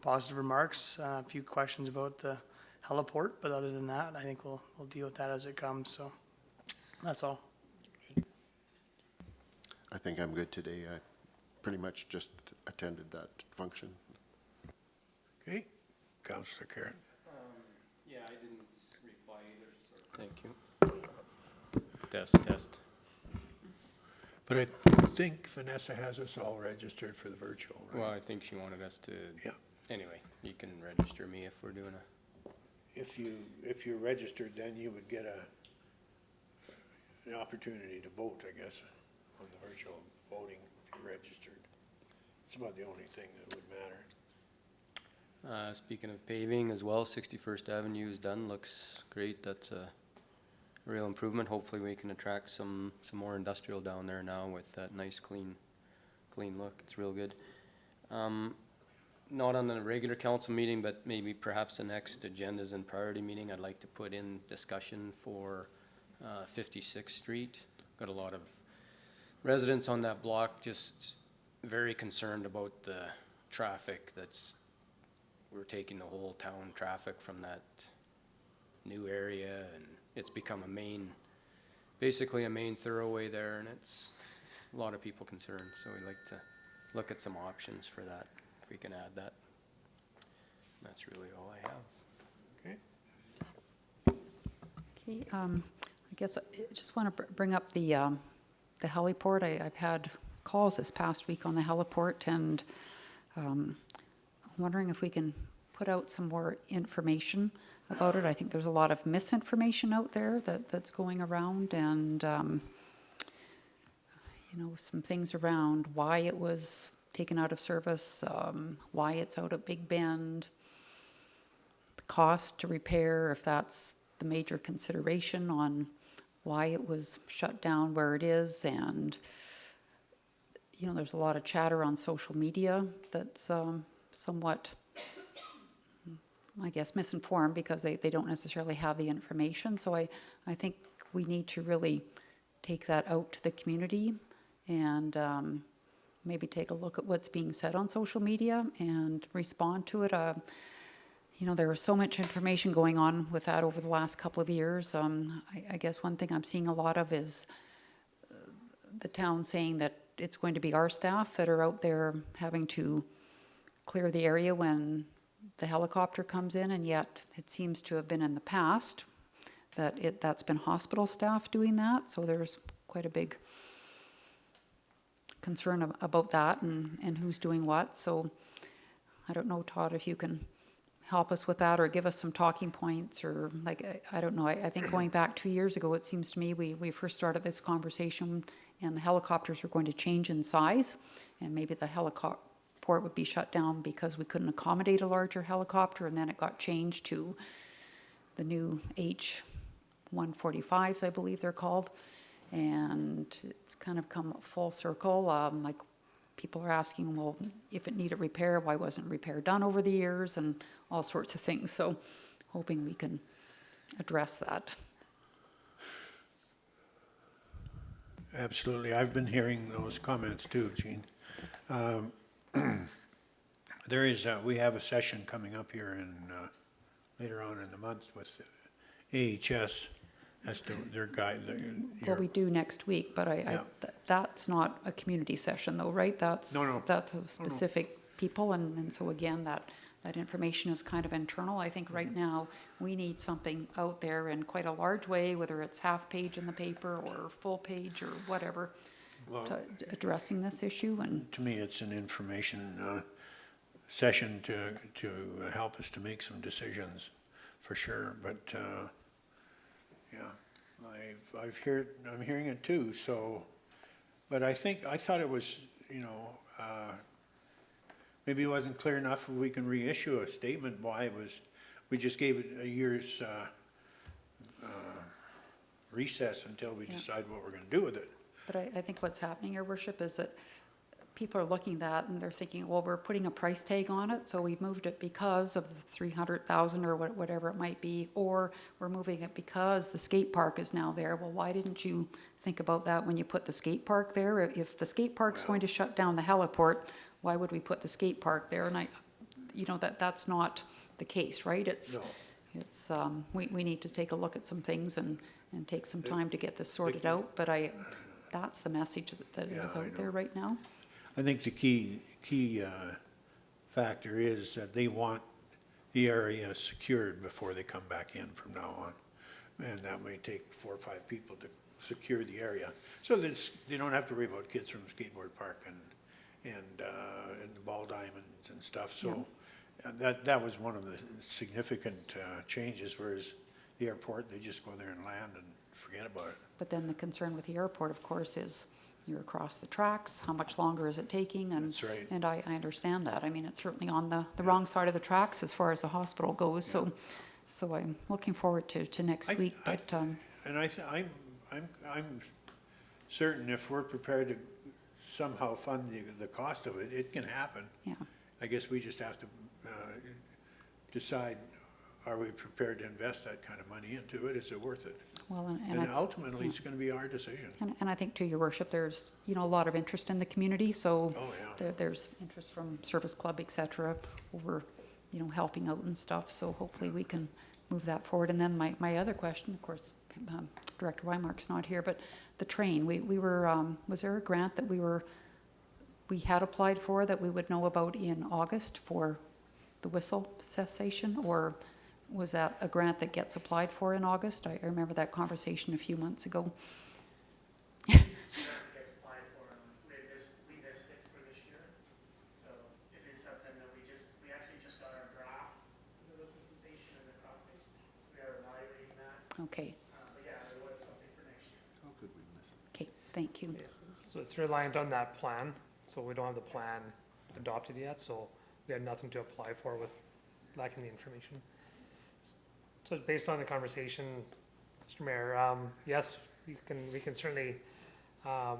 positive remarks. A few questions about the heliport, but other than that, I think we'll deal with that as it comes. So that's all. I think I'm good today. I pretty much just attended that function. Okay, Counselor Karen. Yeah, I didn't reply either, so. Thank you. Test. But I think Vanessa has us all registered for the virtual, right? Well, I think she wanted us to. Yeah. Anyway, you can register me if we're doing a. If you're registered, then you would get an opportunity to vote, I guess, on the virtual voting if you're registered. It's about the only thing that would matter. Speaking of paving as well, 61st Avenue is done, looks great. That's a real improvement. Hopefully we can attract some more industrial down there now with that nice clean look. It's real good. Not on the regular council meeting, but maybe perhaps the next agendas and priority meeting, I'd like to put in discussion for 56th Street. Got a lot of residents on that block just very concerned about the traffic we're taking the whole town traffic from that new area, and it's become basically a main thoroughway there, and it's a lot of people concerned. So we'd like to look at some options for that, if we can add that. That's really all I have. Okay. Okay, I guess I just want to bring up the heliport. I've had calls this past week on the heliport, and I'm wondering if we can put out some more information about it. I think there's a lot of misinformation out there that's going around, and some things around why it was taken out of service, why it's out at Big Bend, the cost to repair, if that's the major consideration on why it was shut down where it is. And there's a lot of chatter on social media that's somewhat, I guess, misinformed because they don't necessarily have the information. So I think we need to really take that out to the community and maybe take a look at what's being said on social media and respond to it. There was so much information going on with that over the last couple of years. I guess one thing I'm seeing a lot of is the town saying that it's going to be our staff that are out there having to clear the area when the helicopter comes in, and yet it seems to have been in the past that's been hospital staff doing that. So there's quite a big concern about that and who's doing what. So I don't know, Todd, if you can help us with that or give us some talking points, or I don't know. I think going back 2 years ago, it seems to me we first started this conversation and the helicopters were going to change in size, and maybe the helicopter would be shut down because we couldn't accommodate a larger helicopter, and then it got changed to the new H-145s, I believe they're called, and it's kind of come full circle. People are asking, well, if it needed repair, why wasn't repair done over the years, and all sorts of things. So hoping we can address that. Absolutely. I've been hearing those comments too, Gene. We have a session coming up here later on in the month with AHS as to their guide. Well, we do next week, but Yeah. that's not a community session though, right? That's a specific people, and so again, that information is kind of internal. I think right now we need something out there in quite a large way, whether it's half page in the paper or full page or whatever, addressing this issue. And to me, it's an information session to help us to make some decisions for sure. But yeah, I'm hearing it too, so, but I thought it was, maybe it wasn't clear enough if we can reissue a statement why it was, we just gave it a year's, recess until we decide what we're gonna do with it. But I think what's happening, Your Worship, is that people are looking at that and they're thinking, well, we're putting a price tag on it, so we moved it because of the 300,000 or whatever it might be, or we're moving it because the skate park is now there. Well, why didn't you think about that when you put the skate park there? If the skate park's going to shut down the heliport, why would we put the skate park there? And that's not the case, right? No. We need to take a look at some things and take some time to get this sorted out, but that's the message that is I out know. there right now. I think the key factor is that they want the area secured before they come back in from now on. And that may take 4 or 5 people to secure the area, so that they don't have to worry about kids from the skateboard park and the ball diamonds and stuff. So that was one of the significant changes, whereas the airport, they just go there and land and forget about it. But then the concern with the airport, of course, is you're across the tracks, how much longer is it taking? And That's right. And I understand that. I mean, it's certainly on the wrong side of the tracks as far as the hospital goes, so I'm looking forward to next week, but, And I'm certain if we're prepared to somehow fund the cost of it, it can happen. yeah. I guess we just have to decide, are we prepared to invest that kind of money into it? Is it worth it? Well, And ultimately, it's gonna be our decision. And I think, to Your Worship, there's, a lot of interest in the community, so Oh, yeah. there's interest from Service Club, et cetera, over, helping out and stuff, so hopefully we can move that forward. And then my other question, of course, Director Weimark's not here, but the train, we were, was there a grant that we had applied for that we would know about in August for the whistle cessation, or was that a grant that gets applied for in August? I remember that conversation a few months ago. Gets applied for, we missed it for this year, so it is something that we actually just got our draft of the sensation and the crossings, we are evaluating that, Okay, but yeah, it was something for next year. How could we miss it? okay, thank you. So it's reliant on that plan, so we don't have the plan adopted yet, so we had nothing to apply for with lacking the information. So based on the conversation, Mr. Mayor, yes, we can certainly kind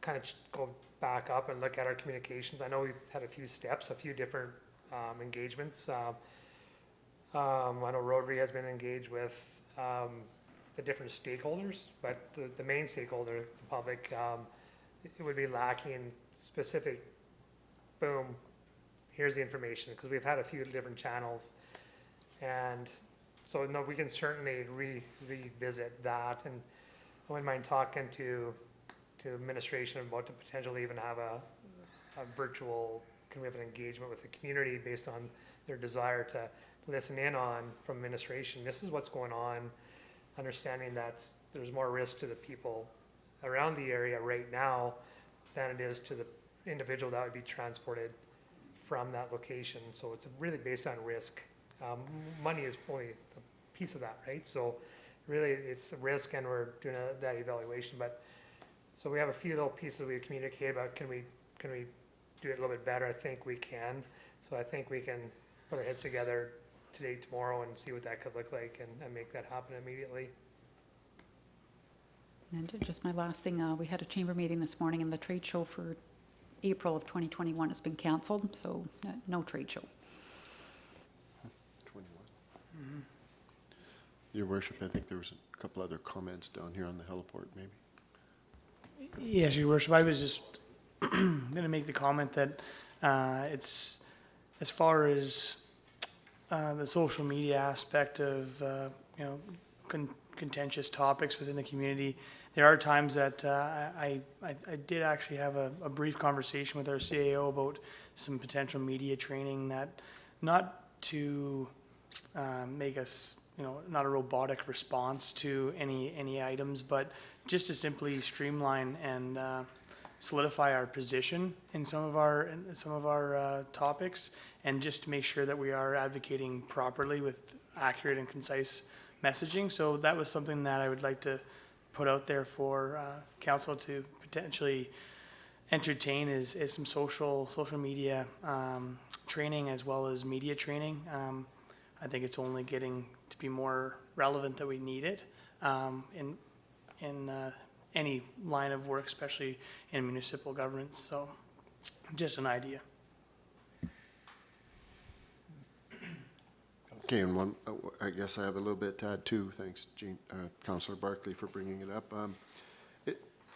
of go back up and look at our communications. I know we've had a few steps, a few different engagements. I know Rotary has been engaged with the different stakeholders, but the main stakeholder, the public, it would be lacking specific, boom, here's the information, because we've had a few different channels. And so, no, we can certainly revisit that, and I wouldn't mind talking to administration about to potentially even have a virtual, can we have an engagement with the community based on their desire to listen in on from administration, this is what's going on, understanding that there's more risk to the people around the area right now than it is to the individual that would be transported from that location. So it's really based on risk. Money is only a piece of that, right? So really it's a risk, and we're doing that evaluation. But so we have a few little pieces we communicate about. Can we do it a little bit better? I think we can. So I think we can put our heads together today, tomorrow, and see what that could look like, and make that happen immediately. And just my last thing, we had a chamber meeting this morning, and the trade show for April of 2021 has been canceled, so no trade show. 21. Your worship, I think there was a couple other comments down here on the heliport, maybe. Yes, Your Worship, I was just going to make the comment that it's, as far as the social media aspect of, contentious topics within the community, there are times that I did actually have a brief conversation with our CAO about some potential media training, that not to make us, not a robotic response to any items, but just to simply streamline and solidify our position in some of our topics, and just to make sure that we are advocating properly with accurate and concise messaging. So that was something that I would like to put out there for council to potentially entertain is some social media training as well as media training. I think it's only getting to be more relevant that we need it in any line of work, especially in municipal governance. So just an idea. Okay, and one, I guess I have a little bit to add too. Thanks, Councillor Barkley, for bringing it up.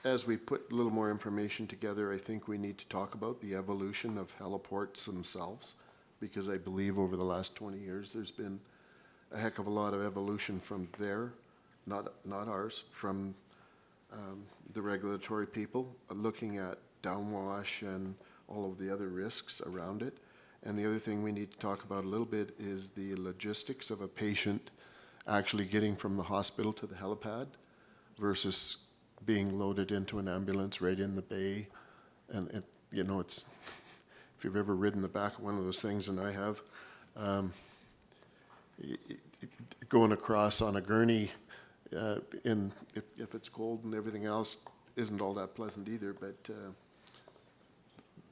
As we put a little more information together, I think we need to talk about the evolution of heliports themselves, because I believe over the last 20 years, there's been a heck of a lot of evolution from there, not ours, from the regulatory people, looking at downwash and all of the other risks around it. And the other thing we need to talk about a little bit is the logistics of a patient actually getting from the hospital to the helipad versus being loaded into an ambulance right in the bay. And it, you know, it's, if you've ever ridden the back of one of those things, and I have, going across on a gurney if it's cold and everything else isn't all that pleasant either, but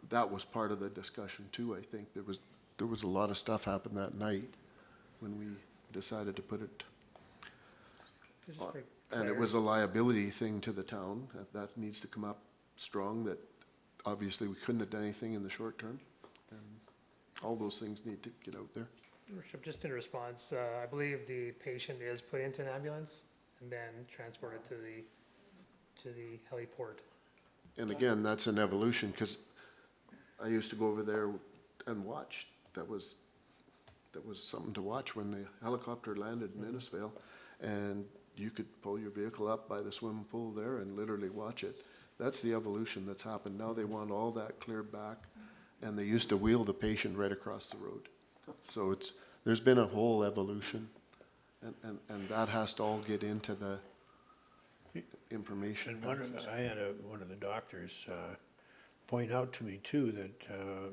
that was part of the discussion too. I think there was a lot of stuff happened that night when we decided to put it, and it was a liability thing to the town. That needs to come up strong, that obviously we couldn't have done anything in the short term, and all those things need to get out there. Your Worship, just in response, I believe the patient is put into an ambulance and then transported to the heliport. And again, that's an evolution, because I used to go over there and watch. That was something to watch when the helicopter landed in Innisfail, and you could pull your vehicle up by the swimming pool there and literally watch it. That's the evolution that's happened. Now they want all that cleared back, and they used to wheel the patient right across the road. So there's been a whole evolution, and that has to all get into the information. And I had one of the doctors point out to me too that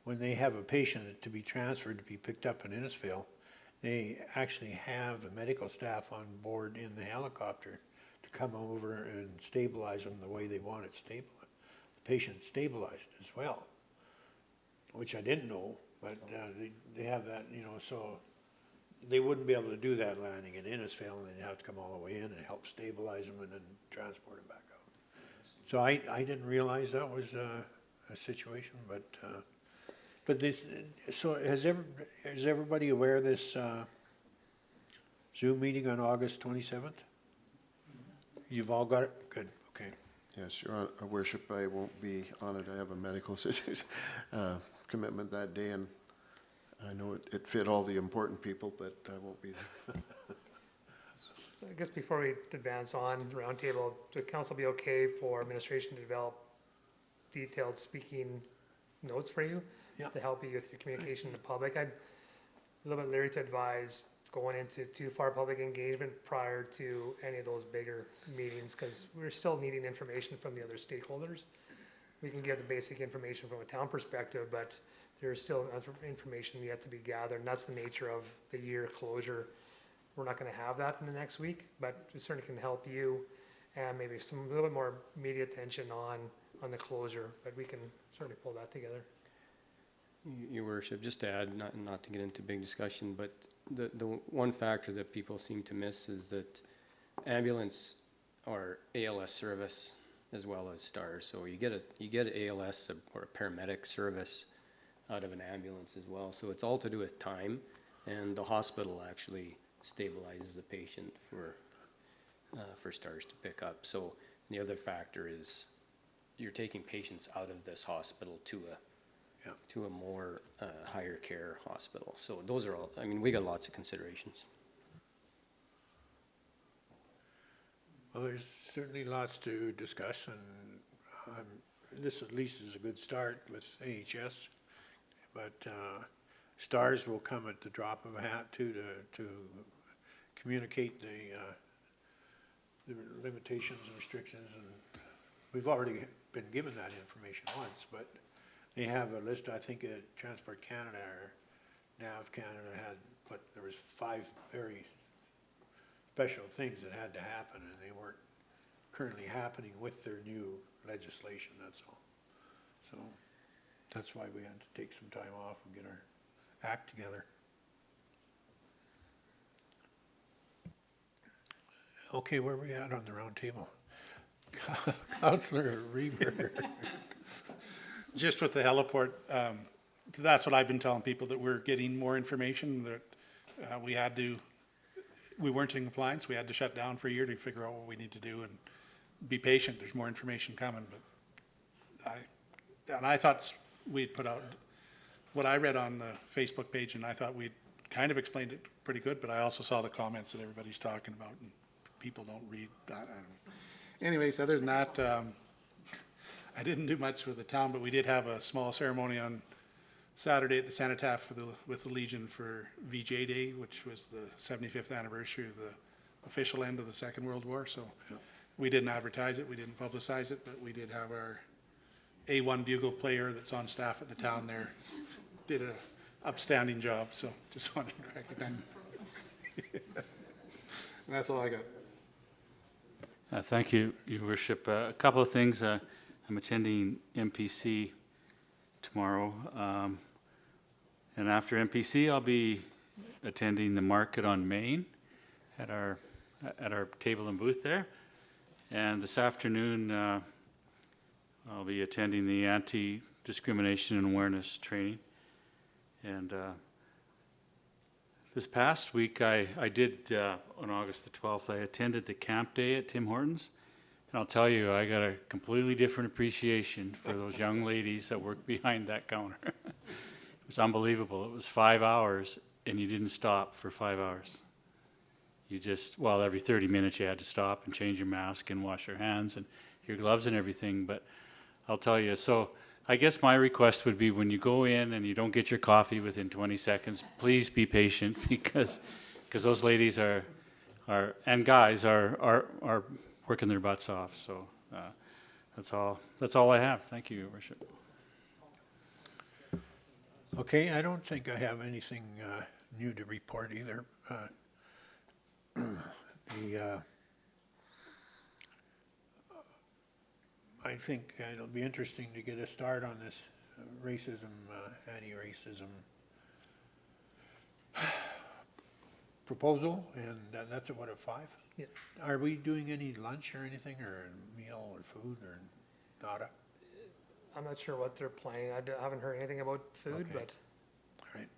when they have a patient to be transferred to be picked up in Innisfail, they actually have the medical staff on board in the helicopter to come over and stabilize them the way they want it stabilized. The patient stabilized as well, which I didn't know, but they have that, you know, so they wouldn't be able to do that landing in Innisfail, and they'd have to come all the way in and help stabilize them and then transport them back out. So I didn't realize that was a situation, but this, so is everybody aware of this Zoom meeting on August 27th? You've all got it? Good, okay. Yes, Your Worship, I won't be on it. I have a medical commitment that day, and I know it fit all the important people, but I won't be there. So I guess before we advance on roundtable, would council be okay for administration to develop detailed speaking notes for you? Yeah. To help you with your communication to the public? I'm a little bit leery to advise going into too far public engagement prior to any of those bigger meetings, because we're still needing information from the other stakeholders. We can give the basic information from a town perspective, but there's still information yet to be gathered, and that's the nature of the year closure. We're not going to have that in the next week, but it certainly can help you, and maybe a little bit more media attention on the closure, but we can certainly pull that together. Your Worship, just to add, not to get into big discussion, but the one factor that people seem to miss is that ambulance or ALS service as well as STARS. So you get an ALS or a paramedic service out of an ambulance as well. So it's all to do with time, and the hospital actually stabilizes the patient for STARS to pick up. So the other factor is you're taking patients out of this hospital to a more higher care hospital. So those are all, I mean, we got lots of considerations. Well, there's certainly lots to discuss, and this at least is a good start with AHS, but STARS will come at the drop of a hat too, to communicate the limitations and restrictions, and we've already been given that information once, but they have a list. I think Transport Canada or NAV Canada had, there was 5 very special things that had to happen, and they weren't currently happening with their new legislation, that's all. So, that's why we had to take some time off and get our act together. Okay, where are we at on the round table? Counselor Reber. Just with the heliport, that's what I've been telling people, that we're getting more information, that we weren't in compliance, we had to shut down for a year to figure out what we need to do and be patient, there's more information coming, but I thought we'd put out what I read on the Facebook page, and I thought we'd kind of explained it pretty good, but I also saw the comments that everybody's talking about, and people don't read, I don't know. Anyways, other than that, I didn't do much with the town, but we did have a small ceremony on Saturday at the Cenotaph with the Legion for VJ Day, which was the 75th anniversary of the official end of the Second World War. So we didn't advertise it, we didn't publicize it, but we did have our A1 bugle player that's on staff at the town there, did an upstanding job, so just wanted to recognize him. And that's all I got. Thank you, Your Worship. A couple of things. I'm attending MPC tomorrow. And after MPC, I'll be attending the market on Main at our table and booth there. And this afternoon, I'll be attending the anti-discrimination and awareness training. And this past week, I did, on August the 12th, I attended the camp day at Tim Hortons. And I'll tell you, I got a completely different appreciation for those young ladies that work behind that counter. It was unbelievable. It was 5 hours, and you didn't stop for 5 hours. You just, well, every 30 minutes you had to stop and change your mask and wash your hands and your gloves and everything. But I'll tell you, so I guess my request would be when you go in and you don't get your coffee within 20 seconds, please be patient because those ladies are and guys are working their butts off. So that's all I have. Thank you, Your Worship. Okay, I don't think I have anything new to report either. I think it'll be interesting to get a start on this racism, anti-racism proposal, and that's at what, at 5? Yeah. Are we doing any lunch or anything, or meal or food, or nada? I'm not sure what they're planning. I haven't heard anything about food, Okay. but All right,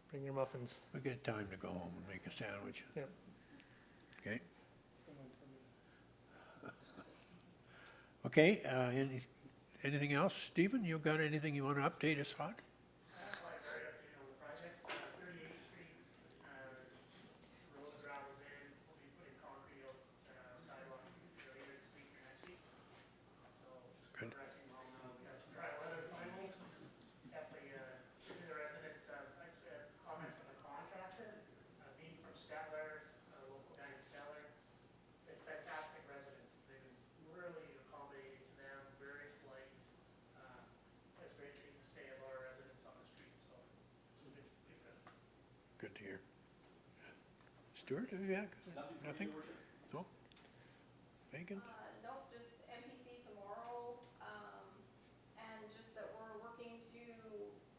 bring your muffins. we get time to go home and make a sandwich. Yep. Okay. Okay, anything else? Stephen, you got anything you want to update us on? Good. Good to hear. Stuart, have you got nothing? No? Megan? Nope, just MPC tomorrow, and just that we're working to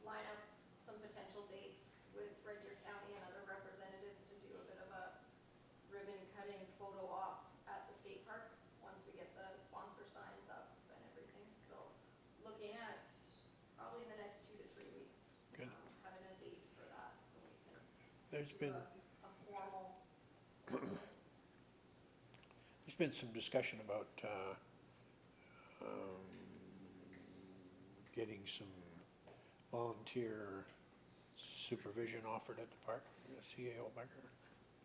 line up some potential dates with Red Deer County and other representatives to do a bit of a ribbon cutting photo op at the skate park, once we get the sponsor signs up and everything, so looking at probably the next 2 to 3 weeks. Good. Having a date for that, so we can There's do been, a formal. there's been some discussion about getting some volunteer supervision offered at the park, the CAO Becker.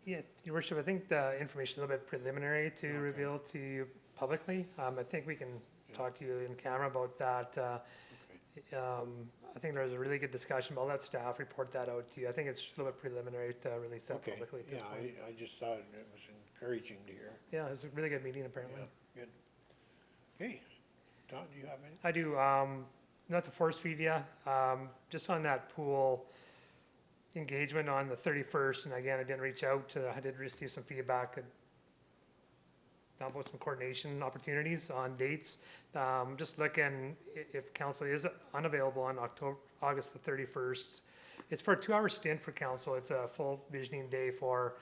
Yeah, Your Worship, I think the information is a little bit preliminary to reveal to you publicly. I think we can talk to you in camera about that. I think there was a really good discussion. I'll let staff report that out to you. I think it's a little bit preliminary to release that Okay, publicly at this yeah, point. I just thought it was encouraging to hear. Yeah, it was a really good meeting apparently. Yeah, good. Okay, Don, do you have any? I do, not to force feed you, just on that pool, engagement on the 31st, and again, I didn't reach out, I did receive some feedback about some coordination opportunities on dates. Just looking, if council is unavailable on August the 31st, it's for a 2-hour stint for council. It's a full visioning day for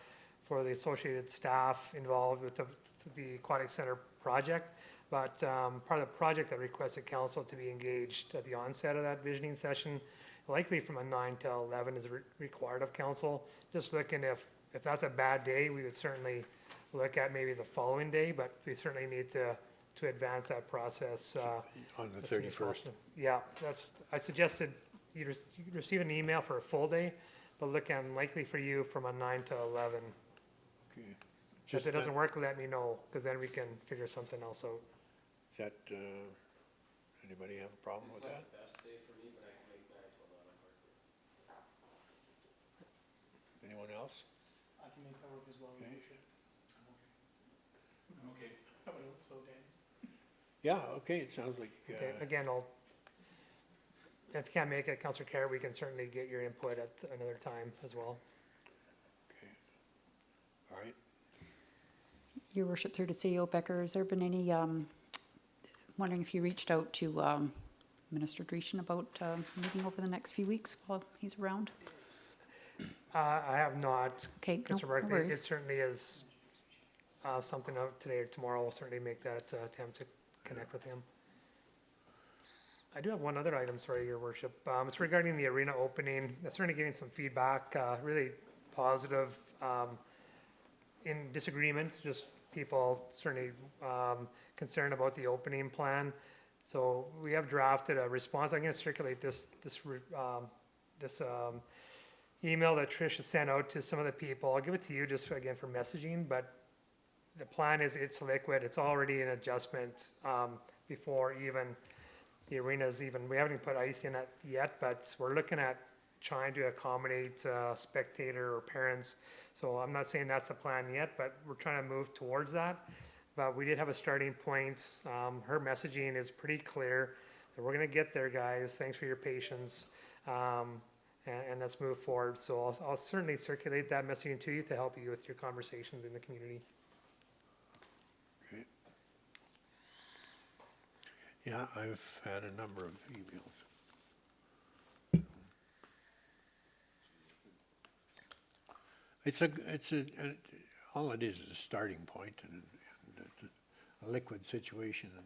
the associated staff involved with the Aquatic Center project. But part of the project that requested council to be engaged at the onset of that visioning session, likely from a 9 till 11 is required of council. Just looking if that's a bad day, we would certainly look at maybe the following day, but we certainly need to advance that process. On the as soon as 31st. possible. Yeah, I suggested you receive an email for a full day, but looking likely for you from a 9 to 11. Okay. If Just it doesn't that- work, let me know, because then we can figure something else out. Is that, anybody have a problem with that? Best day for me, but I can make 9 to 11 work. Anyone else? I can make that work as well. Okay. Okay. So, Dan. Yeah, okay, it sounds like, Okay, again, if you can't make it, Councillor Carey, we can certainly get your input at another time as well. okay. All right. Your worship, through to CEO Becker, has there been any, wondering if you reached out to Minister Dreeshen about meeting over the next few weeks while he's around? I have not, Okay, no Mr. Barkley, worries. it certainly is something out today or tomorrow. We'll certainly make that attempt to connect with him. I do have one other item, sorry, Your Worship. It's regarding the arena opening. I'm certainly getting some feedback, really positive, in disagreements, just people certainly concerned about the opening plan. So we have drafted a response. I'm going to circulate this email that Tricia sent out to some of the people. I'll give it to you just again for messaging, but the plan is it's liquid. It's already an adjustment before even the arena's we haven't even put ice in it yet, but we're looking at trying to accommodate spectator or parents. So I'm not saying that's the plan yet, but we're trying to move towards that. But we did have a starting point. Her messaging is pretty clear that we're going to get there, guys. Thanks for your patience. And let's move forward. So I'll certainly circulate that messaging to you to help you with your conversations in the community. Okay. Yeah, I've had a number of emails. All it is a starting point and it's a liquid situation and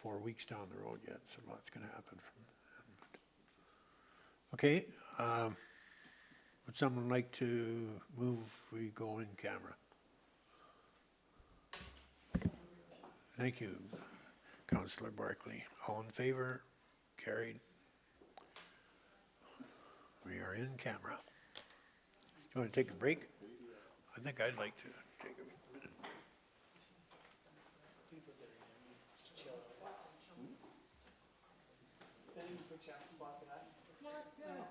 4 weeks down the road yet, so lots gonna happen from. Okay, would someone like to move, we go in camera? Thank you, Councillor Barkley. All in favor? Carried. We are in camera. You want to take a break? I think I'd like to take a minute. Then you put you on the spot for that?